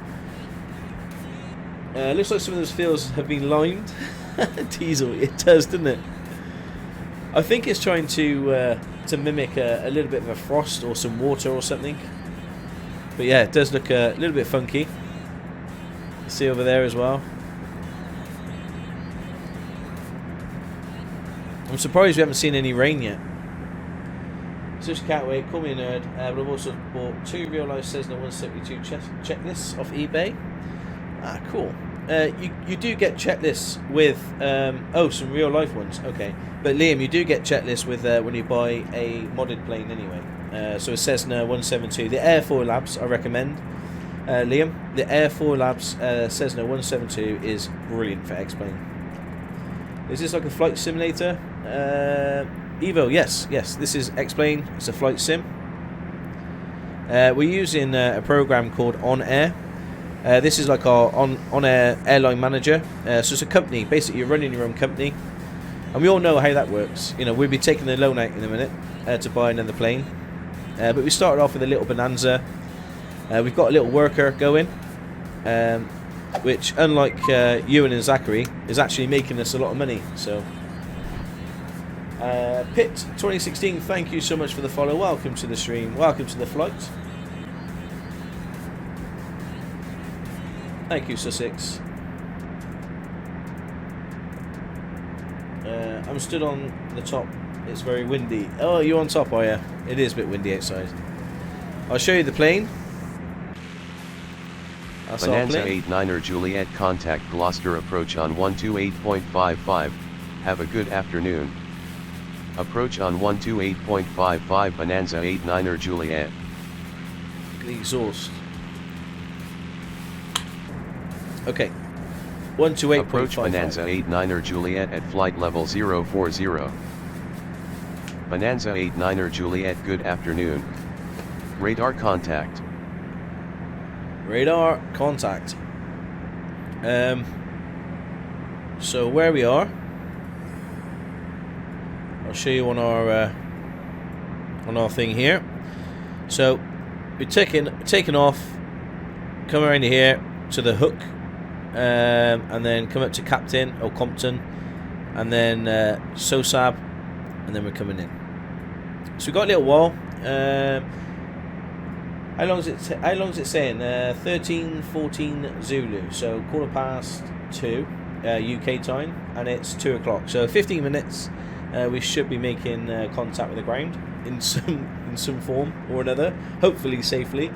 Looks like some of those fields have been lined. Diesel, it does, doesn't it? I think it's trying to mimic a little bit of a frost or some water or something. But yeah, it does look a little bit funky. See over there as well. I'm surprised we haven't seen any rain yet. Just can't wait. Call me a nerd. But I've also bought 2 real-life Cessna 172 checklists off eBay. Ah, cool. You do get checklists with some real-life ones. Okay, but Liam, you do get checklists with when you buy a modded plane anyway. So a Cessna 172. The Air 4 Labs, I recommend. Liam, the Air 4 Labs Cessna 172 is brilliant for X-Plane. Is this like a flight simulator? EVO, yes. This is X-Plane. It's a flight sim. We're using a program called On Air. This is like our on-air airline manager. So it's a company. Basically, you're running your own company. And we all know how that works. You know, we'll be taking the loan out in a minute to buy another plane. But we started off with a little Bonanza. We've got a little worker going, which, unlike Ewan and Zachary, is actually making us a lot of money. So, Pitt 2016, thank you so much for the follow. Welcome to the stream. Welcome to the flight. Thank you, Sussex. I'm stood on the top. It's very windy. Oh, you're on top, are you? It is a bit windy outside. I'll show you the plane. That's Bonanza 89er Juliet, contact Gloucester approach on 128.55. Have a good afternoon. Approach on 128.55 Bonanza 89er Juliet. The exhaust. Okay. 128.55. Approach Bonanza 89er Juliet at flight level 040. Bonanza 89er Juliet, good afternoon. Radar contact. Radar contact. So where we are, I'll show you on our thing here. So we're taking off, come around here to the hook, and then come up to Captain or Compton, and then SOSAB, and then we're coming in. So we've got a little while. How long is it saying? 13:14 Zulu. So 2:15 UK time, and it's 2 o'clock. So 15 minutes. We should be making contact with the ground in some form or another. Hopefully safely.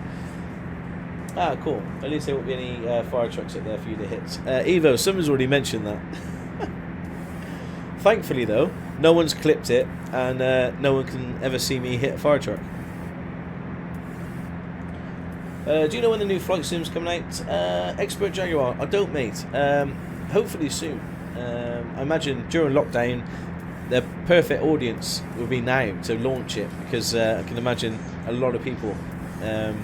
Ah, cool. At least there won't be any fire trucks up there for you to hit. Evo, someone's already mentioned that. Thankfully, though, no one's clipped it, and no one can ever see me hit a fire truck. Do you know when the new flight sim's coming out? Expert Jaguar. I don't, mate. Hopefully soon. I imagine during lockdown, the perfect audience will be now to launch it, because I can imagine a lot of people are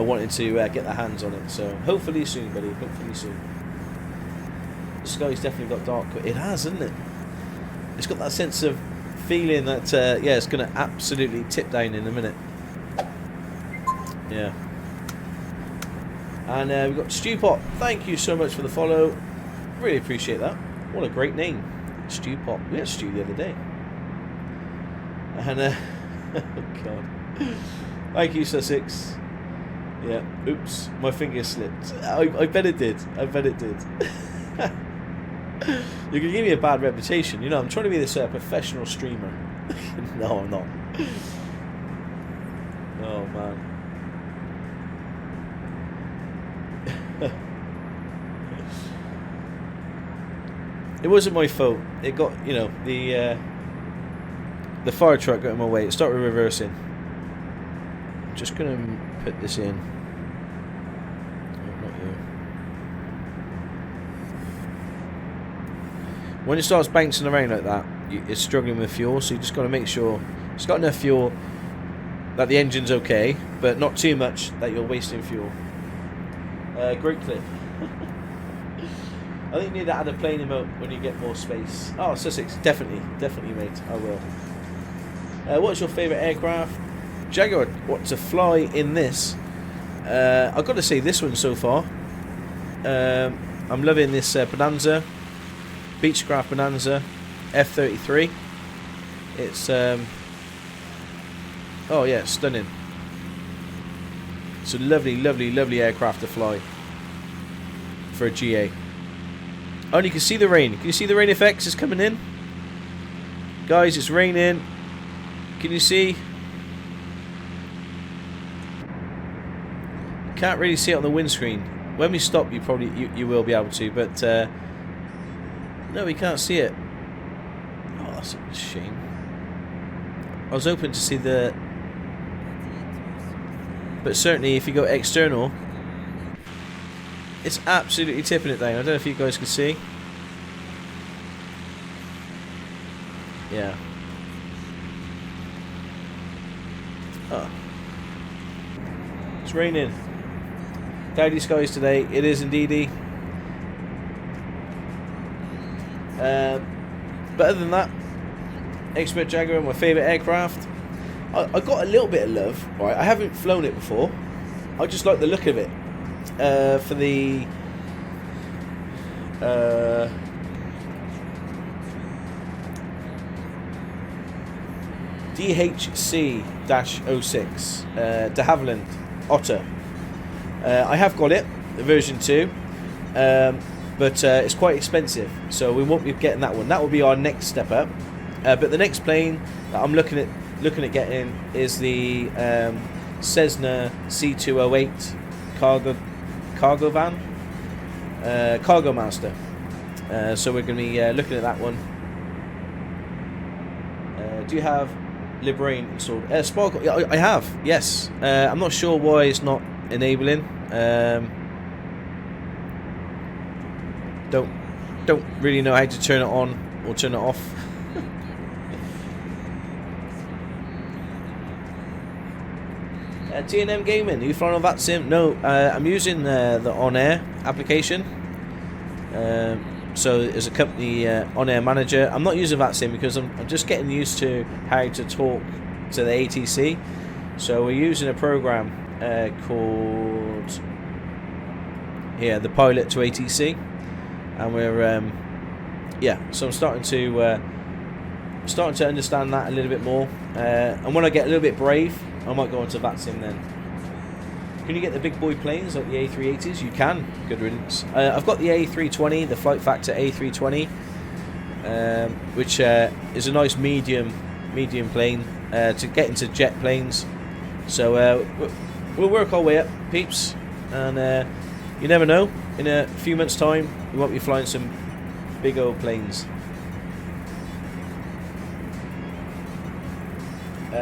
wanting to get their hands on it. So hopefully soon, buddy. Hopefully soon. The sky's definitely got dark. It has, hasn't it? It's got that sense of feeling that yeah, it's going to absolutely tip down in a minute. Yeah. And we've got Stewpot. Thank you so much for the follow. Really appreciate that. What a great name, Stewpot. We had Stew the other day. And oh god. Thank you, Sussex. Yeah. Oops, my finger slipped. I bet it did. I bet it did. You can give me a bad reputation. You know, I'm trying to be this professional streamer. No, I'm not. Oh man. It wasn't my fault. It got, you know, the fire truck got in my way. It started reversing. I'm just gonna put this in. Oh, not When it starts bouncing around like that, it's struggling with fuel, so you just got to make sure it's got enough fuel that the engine's okay, but not too much that you're wasting fuel. Great clip. I think you need to add a plane emote when you get more space. Oh, Sussex, definitely, mate, I will. What's your favourite aircraft? Jaguar, what to fly in this? I've got to say this one so far. I'm loving this Bonanza, Beechcraft Bonanza F-33. It's oh yeah, stunning. It's a lovely aircraft to fly for a GA. Oh, and you can see the rain. Can you see the rain effects? It's coming in, guys. It's raining. Can you see? Can't really see it on the windscreen. When we stop, you probably you will be able to, but no, we can't see it. Oh, that's a shame. I was hoping to see the, but certainly if you go external, it's absolutely tipping it down. I don't know if you guys can see. Yeah. Oh. It's raining. Cloudy skies today. It is indeedy. But other than that, Expert Jaguar, my favourite aircraft. I got a little bit of love. Right, I haven't flown it before. I just like the look of it. For the DHC-06 de Havilland Otter. I have got it, version 2, but it's quite expensive, so we won't be getting that one. That will be our next step up. But the next plane that I'm looking at getting is the Cessna C208 cargo van, Cargo Master. So we're going to be looking at that one. Do you have Libraine installed? Sparkle, yeah, I have. Yes. I'm not sure why it's not enabling. Don't really know how to turn it on or turn it off. T&M Gaming, are you flying on VATSIM? No, I'm using the On Air application. So as a company On Air manager, I'm not using VATSIM because I'm just getting used to how to talk to the ATC. So we're using a program called the Pilot to ATC, and we're yeah. So I'm starting to understand that a little bit more. And when I get a little bit brave, I might go onto VATSIM then. Can you get the big boy planes like the A380s? You can. Good riddance. I've got the A320, the Flight Factor A320, which is a nice medium plane to get into jet planes. So we'll work our way up, peeps. And you never know. In a few months' time, we might be flying some big old planes.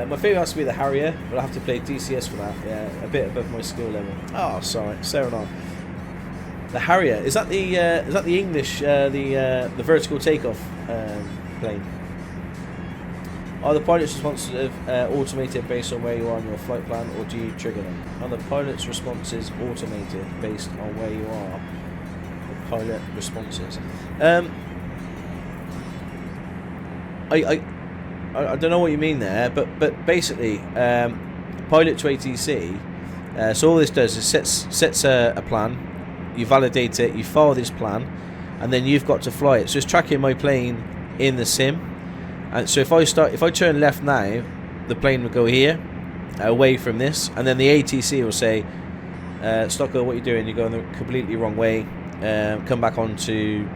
My favourite has to be the Harrier, but I have to play DCS for that. Yeah, a bit above my skill level. Oh, sorry, Serenade. The Harrier, is that the English the vertical takeoff plane? Are the pilots responsive automated based on where you are on your flight plan, or do you trigger them? Are the pilot's responses automated based on where you are? The pilot responses. I don't know what you mean there, but basically, Pilot to ATC. So all this does is sets a plan. You validate it. You follow this plan, and then you've got to fly it. So it's tracking my plane in the sim. And so if I turn left now, the plane will go here, away from this, and then the ATC will say, "Stocko, what are you doing? You're going the completely wrong way. Come back onto,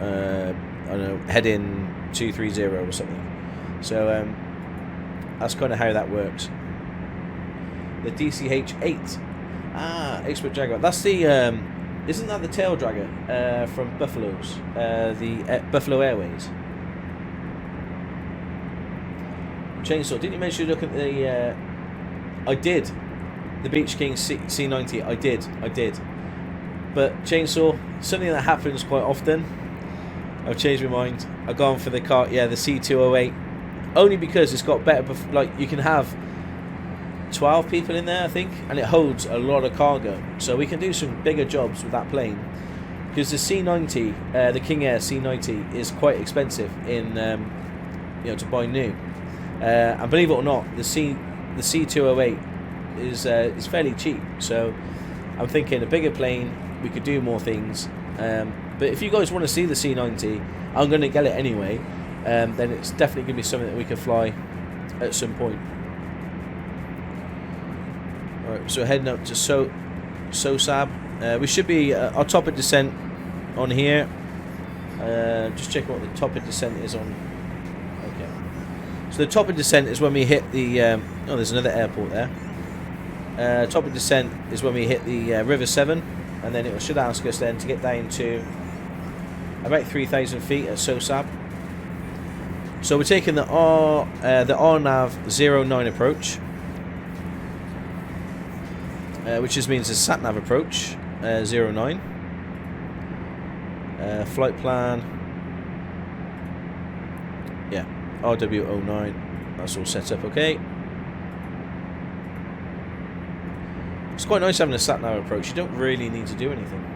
I don't know, heading 230 or something." So that's kind of how that works. The DCH-8, Expert Jaguar. That's the isn't that the tail dragger from Buffalo's, the Buffalo Airways? Chainsaw. Didn't you mention you look at the? I did, the Beach King C90. I did. But Chainsaw, something that happens quite often. I've changed my mind. I've gone for the car, yeah, the C208. Only because it's got better, like, you can have 12 people in there, I think, and it holds a lot of cargo. So we can do some bigger jobs with that plane. Because the C90, the King Air C90, is quite expensive in, to buy new. And believe it or not, the C208 is fairly cheap. So I'm thinking a bigger plane, we could do more things. But if you guys want to see the C90, I'm going to get it anyway. Then it's definitely going to be something that we can fly at some point. Alright, so heading up to SOSAB. We should be our top of descent on here. Just check what the top of descent is on. Okay. So the top of descent is when we hit the... oh, there's another airport there. Top of descent is when we hit the River 7. And then it should ask us then to get down to about 3,000 feet at SOSAB. So we're taking the RNAV 09 approach, which just means the SatNav approach 09. Flight plan, yeah, RW09. That's all set up okay. It's quite nice having a SatNav approach. You don't really need to do anything.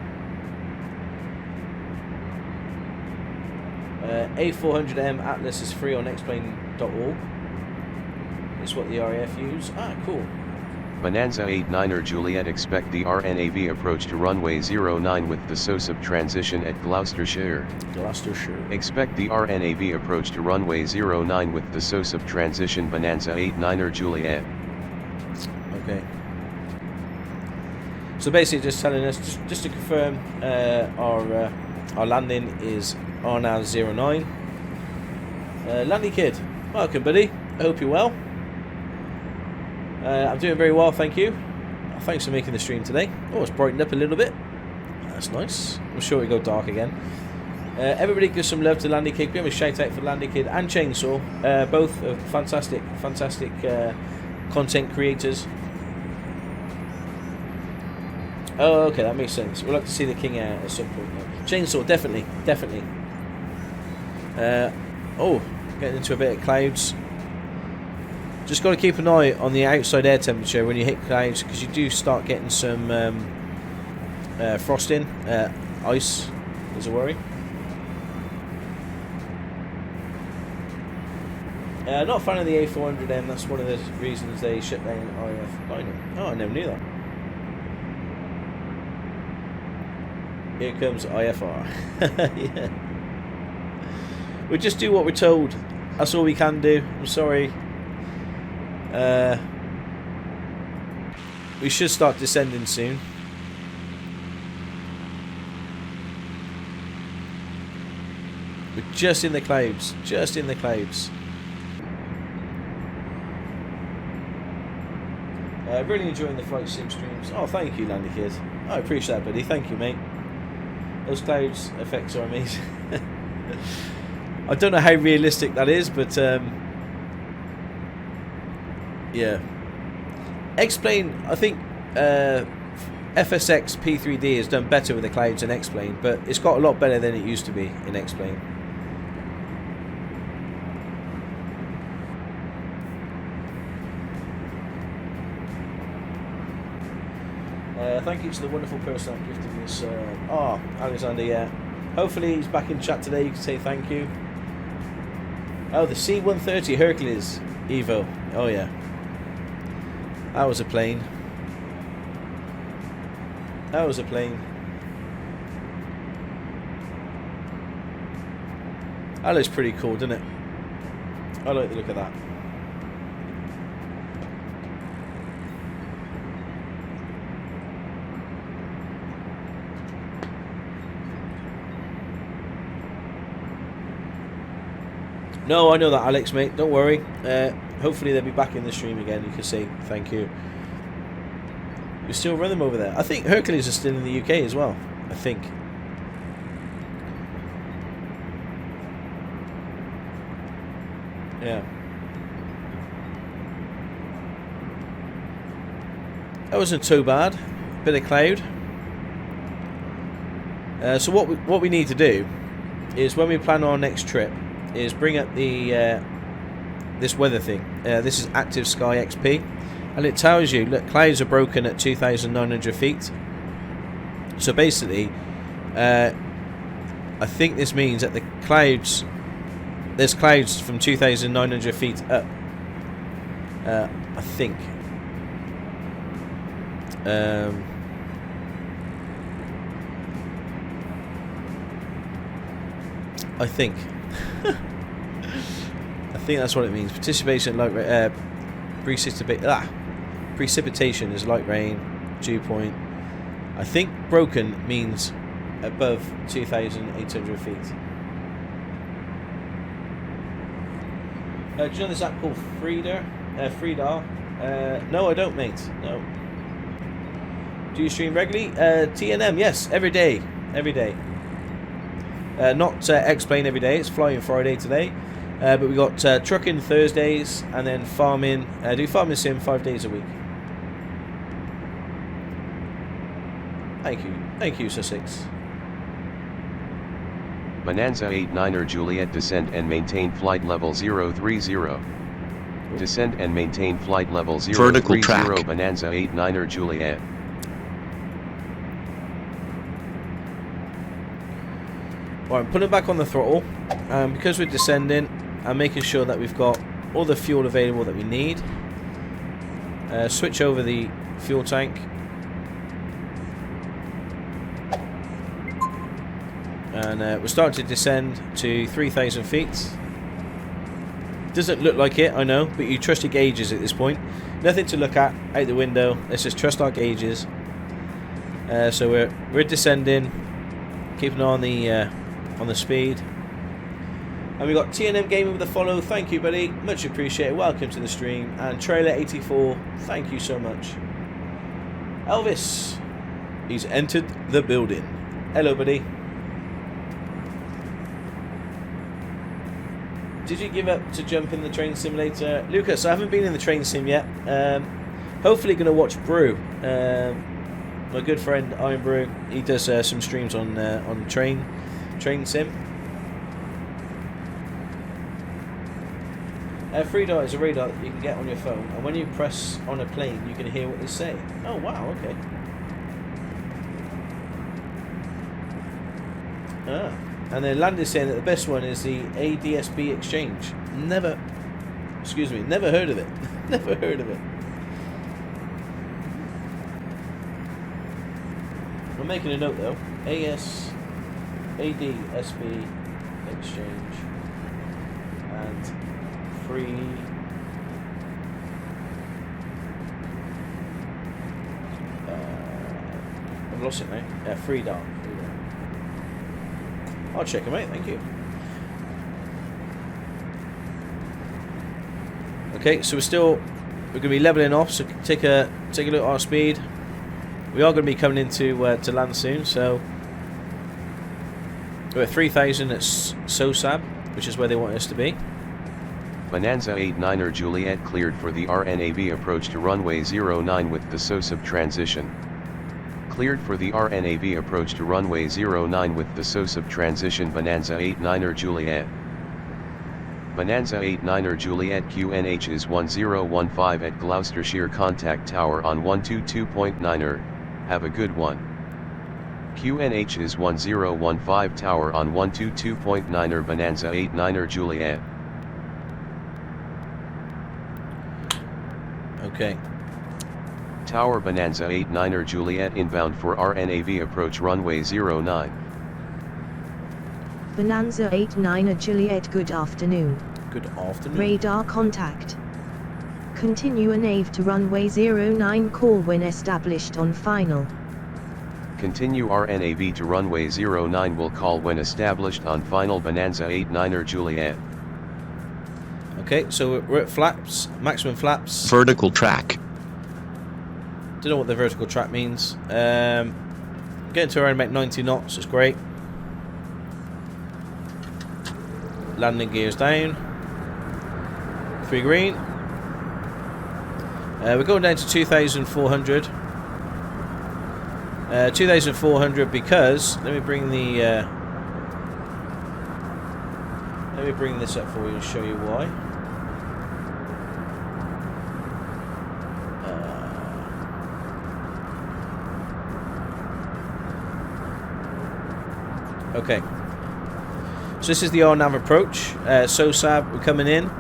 A400M Atlas is free on xplane.org. It's what the RAF use. Ah, cool. Bonanza 89er Juliet, expect the RNAV approach to runway 09 with the SOSAB transition at Gloucestershire. Expect the RNAV approach to runway 09 with the SOSAB transition. Bonanza 89er Juliet. Okay. So basically just telling us, just to confirm, our landing is RNAV 09. Landy Kid, welcome buddy, I hope you're well. I'm doing very well, thank you. Thanks for making the stream today. Oh, it's brightened up a little bit. That's nice. I'm sure it'll go dark again. Everybody give some love to Landy Kid. Give a shout out for Landy Kid and Chainsaw. Both fantastic content creators. Oh, okay, that makes sense. We'll have to see the King Air at some point. Chainsaw, definitely. Oh, getting into a bit of clouds. Just got to keep an eye on the outside air temperature when you hit clouds, because you do start getting some frosting, ice is a worry. Not a fan of the A400M. That's one of the reasons they shut down IFR-ready. Oh, I never knew that. Here comes IFR. Yeah. We just do what we're told. That's all we can do. I'm sorry. We should start descending soon. We're just in the clouds. Just in the clouds. Really enjoying the flight sim streams. Oh, thank you, Landy Kid. I appreciate that, buddy. Thank you, mate. Those clouds effects are amazing. I don't know how realistic that is, but yeah. X-Plane, I think FSX P3D has done better with the clouds than X-Plane, but it's got a lot better than it used to be in X-Plane. Thank you to the wonderful person that gifted us. Alexander, yeah. Hopefully he's back in chat today. You can say thank you. Oh, the C-130 Hercules EVO. Oh, yeah. That was a plane. That was a plane. That looks pretty cool, doesn't it? I like the look of that. No, I know that, Alex, mate. Don't worry. Hopefully they'll be back in the stream again. You can say thank you. We still run them over there. I think Hercules is still in the UK as well. I think. Yeah. That wasn't too bad. Bit of cloud. So what we need to do is when we plan our next trip, is bring up the this weather thing. This is Active Sky XP, and it tells you, look, clouds are broken at 2,900 feet. So basically, I think this means that the clouds, there's clouds from 2,900 feet up. I think. I think. I think that's what it means. Participation, light precipitation is light rain, dew point. I think broken means above 2,800 feet. Do you know this app called Freedar? No, I don't, mate. No. Do you stream regularly? TNM, yes, every day. Every day. Not X-Plane every day, it's Flying Friday today. But we got trucking Thursdays, and then farming. Do farming sim 5 days a week. Thank you, Sussex. Bonanza 89er Juliet, descend and maintain flight level 030. Descend and maintain flight level 030. Vertical track. Bonanza 89er Juliet. Right, I'm putting back on the throttle, because we're descending. I'm making sure that we've got all the fuel available that we need. Switch over the fuel tank. And we're starting to descend to 3,000 feet. Doesn't look like it, I know, but you trust your gauges at this point. Nothing to look at out the window. Let's just trust our gauges. So we're descending, keeping an eye on the speed. And we got TNM Gaming with a follow. Thank you, buddy. Much appreciated. Welcome to the stream. And Trailer84, thank you so much. Elvis, he's entered the building. Hello, buddy. Did you give up to jump in the train simulator? Lucas, I haven't been in the train sim yet. Hopefully going to watch Brew. My good friend Iron Brew, he does some streams on train sim. Freedar is a radar that you can get on your phone, and when you press on a plane, you can hear what they say. Oh wow, okay. And then Land is saying that the best one is the ADSB exchange. Never heard of it. Never heard of it. I'm making a note though. ADSB exchange and free. I've lost it, mate. Freedar. I'll check it, mate. Thank you. Okay, so we're going to be leveling off. So take a look at our speed. We are going to be coming into to land soon. So we're at 3,000 at SOSAB, which is where they want us to be. Bonanza 89er Juliet cleared for the RNAV approach to runway 09 with the SOSAB transition. Cleared for the RNAV approach to runway 09 with the SOSAB transition. Bonanza 89er Juliet. Bonanza 89er Juliet QNH is 1015 at Gloucestershire, contact tower on 122.9er, have a good one. QNH is 1015 tower on 122.9er. Bonanza 89er Juliet. Okay. Tower Bonanza 89er Juliet inbound for RNAV approach runway 09. Bonanza 89er Juliet, good afternoon. Good afternoon. Radar contact. Continue a nav to runway 09, call when established on final. Continue RNAV to runway 09, will call when established on final. Bonanza 89er Juliet. Okay, so we're at flaps, maximum flaps. Vertical track. Don't know what the vertical track means. Getting to around about 90 knots, it's great. Landing gears down. 3 green. We're going down to 2,400. 2,400 because, let me bring the Let me bring this up for you and show you why. Okay. So this is the RNAV approach. SOSAB, we're coming in.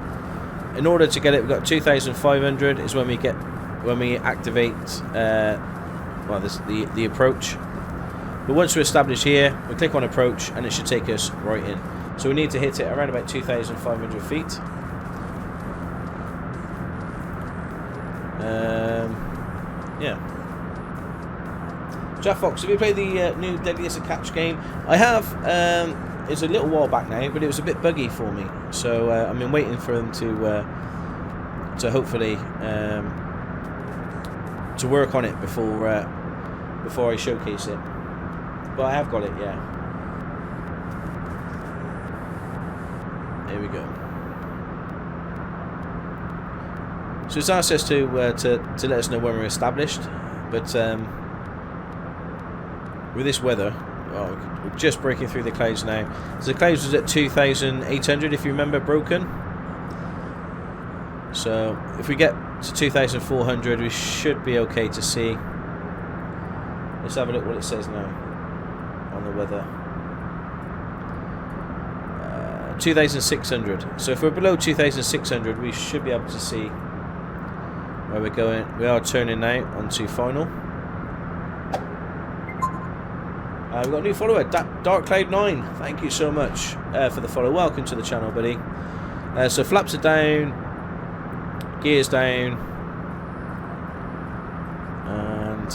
In order to get it, we've got 2,500 is when we activate well, this the approach. But once we're established here, we click on approach and it should take us right in. So we need to hit it around about 2,500 feet. Yeah. Jack Fox, have you played the new Deadly as a Catch game? I have. It's a little while back now, but it was a bit buggy for me. So I've been waiting for them to hopefully to work on it before I showcase it. But I have got it, yeah. Here we go. So it's asked us to let us know when we're established, but with this weather, well, we're just breaking through the clouds now. So the clouds was at 2,800, if you remember, broken. So if we get to 2,400, we should be okay to see. Let's have a look what it says now on the weather. 2,600. So if we're below 2,600, we should be able to see where we're going. We are turning now onto final. We've got a new follower, DarkCloud9. Thank you so much for the follow. Welcome to the channel, buddy. So flaps are down, gears down, and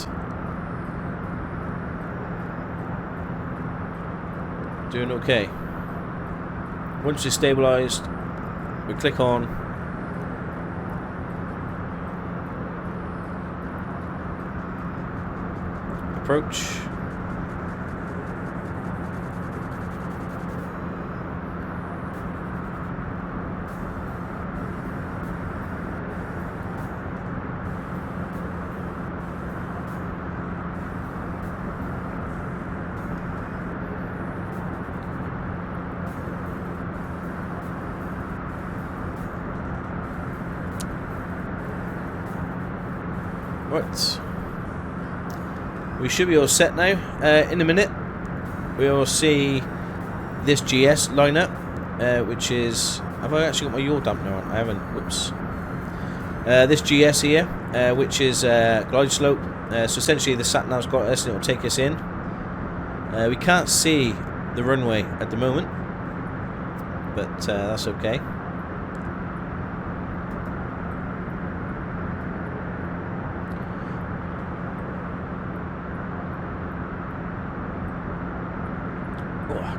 doing okay. Once it's stabilised, we click on approach. Right, we should be all set now. In a minute, we will see this GS lineup, which is. Have I actually got my yaw dampener on? I haven't. Whoops. This GS here, which is glide slope. So essentially, the sat nav's got us, and it will take us in. We can't see the runway at the moment, but that's okay.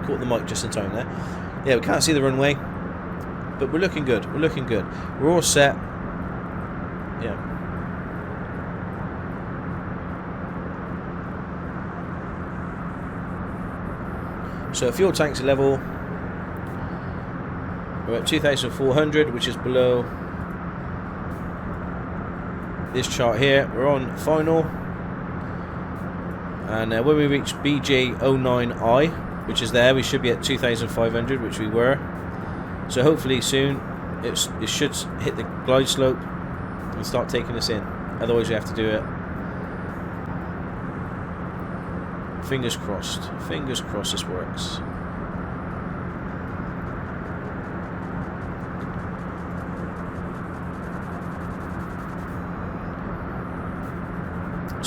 Caught the mic just in time there. Yeah, we can't see the runway, but we're looking good. We're looking good. We're all set. Yeah. So fuel tanks are level. We're at 2,400, which is below this chart here. We're on final, and when we reach BJ09I, which is there, we should be at 2,500, which we were. So hopefully soon it should hit the glide slope and start taking us in. Otherwise we have to do it. Fingers crossed. Fingers crossed this works.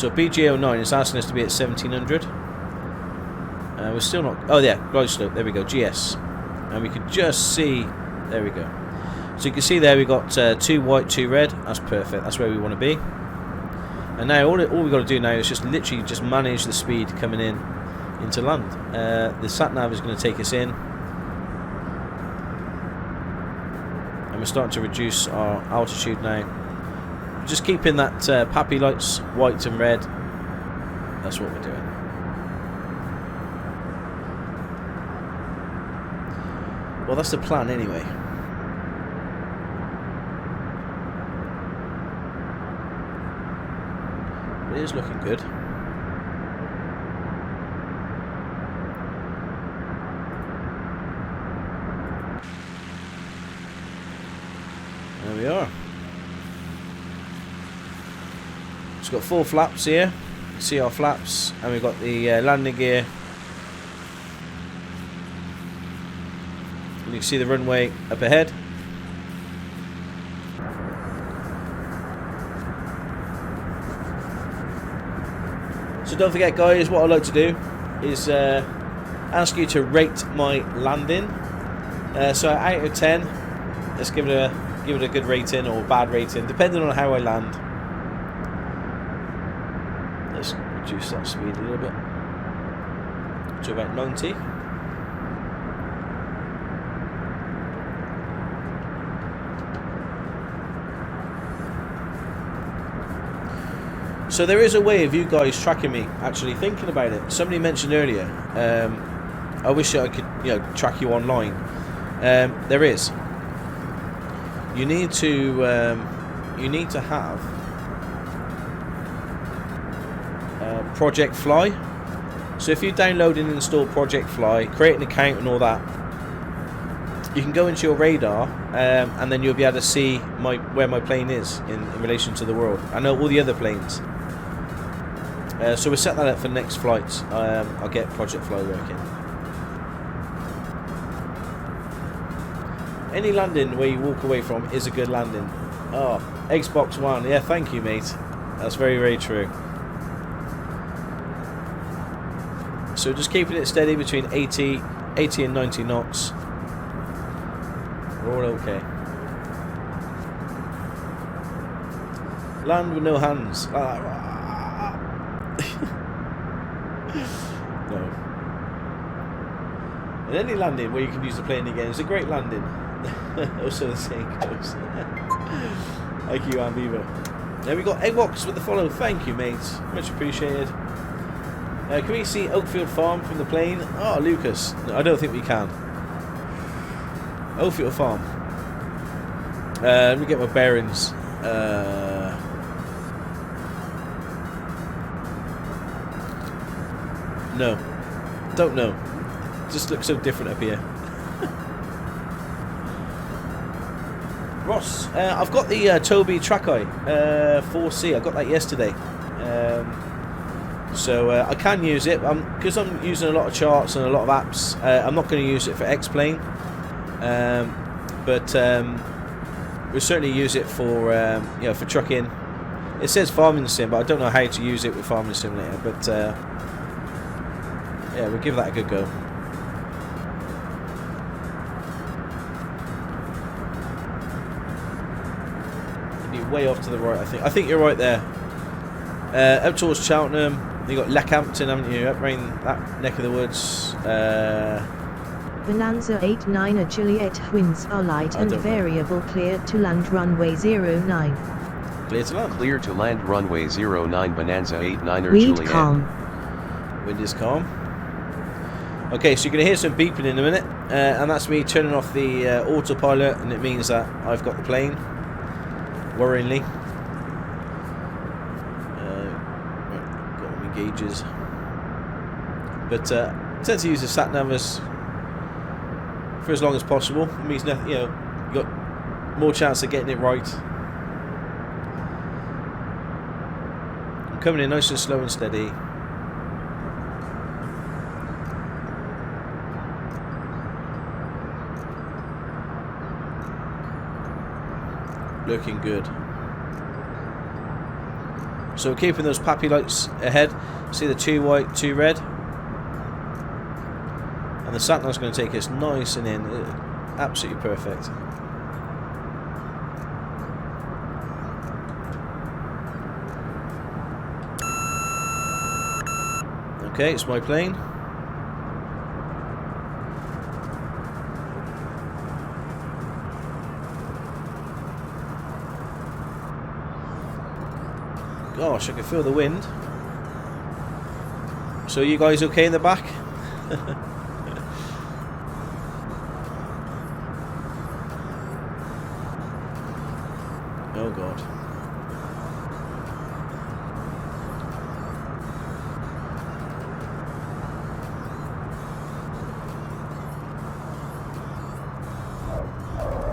So BJ09 is asking us to be at 1,700. We're still not. Oh yeah, glide slope. There we go. GS, and we can just see. There we go. So you can see there we got 2 white, 2 red. That's perfect. That's where we want to be. And now all we've got to do now is just literally just manage the speed coming in into land. The sat nav is going to take us in, and we're starting to reduce our altitude now. Just keeping that pappy lights white and red. That's what we're doing. Well, that's the plan anyway. It is looking good. we are. It's got 4 flaps here. You can see our flaps, and we've got the landing gear. And you can see the runway up ahead. So don't forget, guys, what I'd like to do is ask you to rate my landing. So out of 10, let's give it a good rating or bad rating, depending on how I land. Let's reduce that speed a little bit to about 90. So there is a way of you guys tracking me, actually thinking about it. Somebody mentioned earlier, I wish I could, track you online. There is. You need to have Project Fly. So if you download and install Project Fly, create an account and all that, you can go into your radar, and then you'll be able to see where my plane is in relation to the world. I know all the other planes. So we'll set that up for next flights. I'll get Project Fly working. Any landing where you walk away from is a good landing. Oh, Xbox One. Yeah, thank you, mate. That's very, very true. So just keeping it steady between 80 and 90 knots. We're all okay. Land with no hands. No. And any landing where you can use the plane again is a great landing. Also the saying goes. Thank you, Ambiva. There we got Eggbox with the follow. Thank you, mates. Much appreciated. Can we see Oakfield Farm from the plane? Oh, Lucas. No, I don't think we can. Oakfield Farm. Let me get my bearings. No. Don't know. Just looks so different up here. Ross, I've got the Toby Trackeye 4C. I got that yesterday. So I can use it because I'm using a lot of charts and a lot of apps. I'm not going to use it for X-Plane, but we'll certainly use it for for trucking. It says Farming Sim, but I don't know how to use it with Farming Simulator. But yeah, we'll give that a good go. Way off to the right, I think. I think you're right there. Up towards Cheltenham, you got Leckhampton, haven't you? Up around that neck of the woods. Bonanza 89 Juliet, winds are light and variable. Clear to land runway 09. Clear to land. Clear to land runway 09 Bonanza 89 Wind Juliet. calm. Wind is calm. Okay, so you're going to hear some beeping in a minute, and that's me turning off the autopilot, and it means that I've got the plane. Worryingly. Got all my gauges. But I tend to use the sat navs for as long as possible. It means nothing, you got more chance of getting it right. I'm coming in nice and slow and steady. Looking good. So we're keeping those pappy lights ahead. See the 2 white, 2 red. And the sat nav's going to take us nice and in. Absolutely perfect. Okay, it's my plane. Gosh, I can feel the wind. So you guys okay in the back? Oh God.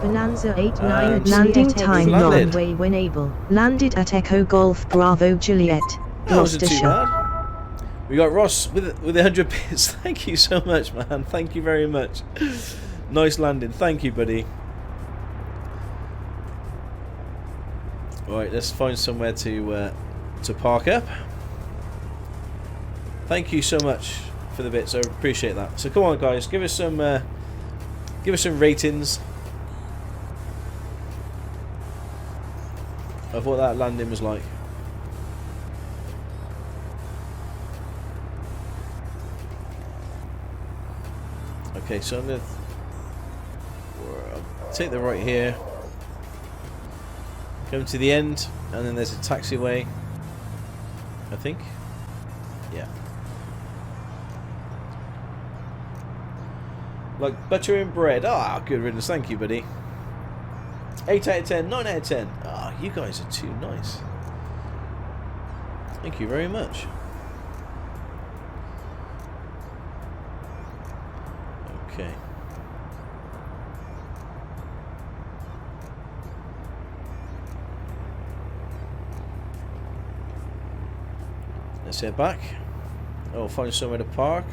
Bonanza 89 And landing we've time landed. runway when able. Landed at Echo Golf Bravo Juliet, That wasn't too Gloucestershire. bad. We got Ross with 100 bits. Thank you so much, man. Thank you very much. Nice landing. Thank you, buddy. Alright, let's find somewhere to park up. Thank you so much for the bits. I appreciate that. So come on, guys, give us some ratings of what that landing was like. Okay, so I'm gonna take the right here, come to the end, and then there's a taxiway, I think. Yeah. Like butter and bread. Ah, good riddance. Thank you, buddy. 8 out of 10, 9 out of 10. Ah, you guys are too nice. Thank you very much. Okay. Let's head back. Oh, find somewhere to park.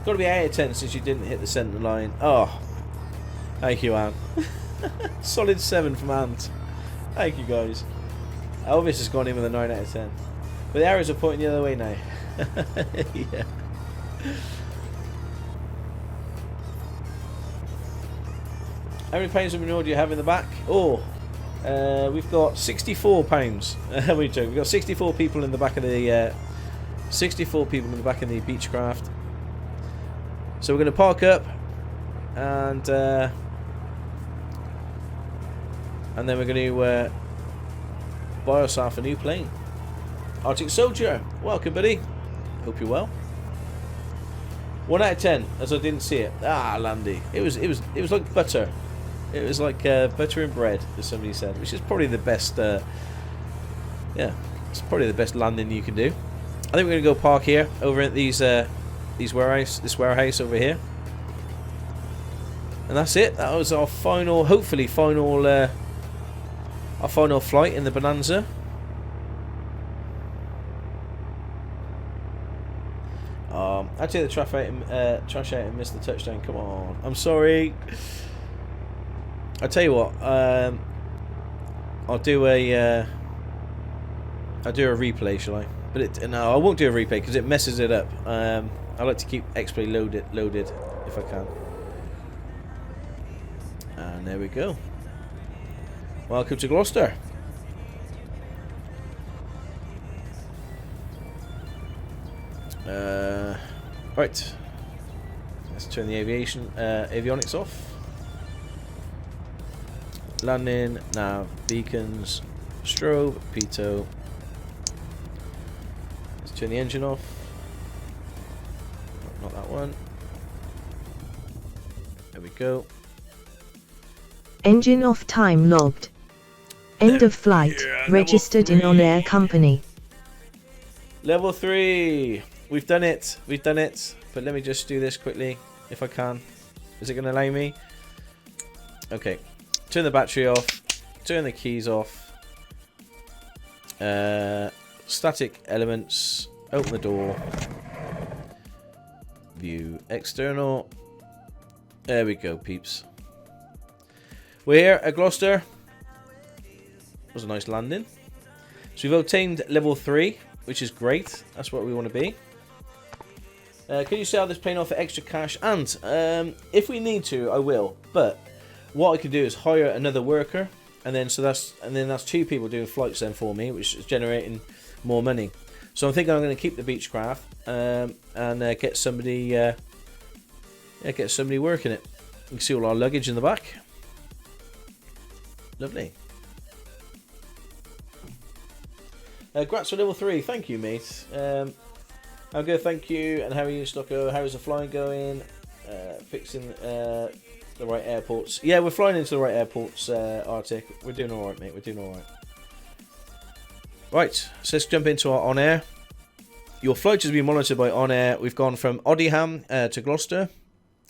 Got to be 8 out of 10 since you didn't hit the centre line. Oh, thank you, Anne. Solid 7 from Anne. Thank you, guys. Elvis has gone in with a 9 out of 10. But the arrows are pointing the other way now. Yeah. How many pounds of manure do you have in the back? Oh, we've got 64 pounds. We've got 64 people in the back of the 64 people in the back of the Beechcraft. So we're going to park up, and then we're going to buy ourselves a new plane. Arctic Soldier, welcome, buddy. Hope you're well. 1 out of 10, as I didn't see it. Ah, Landy, it was like butter. It was like butter and bread, as somebody said, which is probably the best. Yeah, it's probably the best landing you can do. I think we're gonna go park here over at this warehouse over here, and that's it. That was our final, hopefully final, our final flight in the Bonanza. I take the trash out and missed the touchdown. Come on, I'm sorry. I'll tell you what. I'll do a replay, shall I? But no, I won't do a replay because it messes it up. I like to keep XP loaded if I can. And there we go. Welcome to Gloucester. Right. Let's turn the avionics off. Landing, nav, beacons, strobe, pitot. Let's turn the engine off. Not that one. There we go. Engine off, time logged. End of flight, Yeah, registered in on-air company. Level 3. We've done it. We've done it. But let me just do this quickly, if I can. Is it going to allow me? Okay. Turn the battery off. Turn the keys off. Static elements. Open the door. View external. There we go, peeps. We're here at Gloucester. Was a nice landing. So we've obtained level 3, which is great. That's what we want to be. Can you sell this plane off for extra cash? And if we need to, I will. But what I could do is hire another worker, and then that's 2 people doing flights then for me, which is generating more money. So I'm thinking I'm going to keep the Beechcraft and get somebody working it. You can see all our luggage in the back. Lovely. Grats for level 3. Thank you, mate. I'm good, thank you. And how are you, Stocko? How is the flying going? Fixing the right airports. Yeah, we're flying into the right airports, Arctic. We're doing alright, mate. We're doing alright. Right, so let's jump into our on-air. Your flight has been monitored by On Air. We've gone from Oddiham to Gloucester.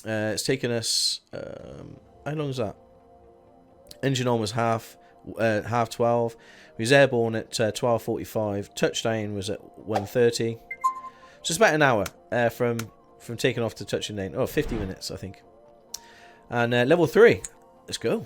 It's taken us... how long is that? Engine on was half 12. We was airborne at 12:45. Touchdown was at 1:30. Just about an hour from taking off to touching down. Oh, 50 minutes, I think. And level 3. Let's go.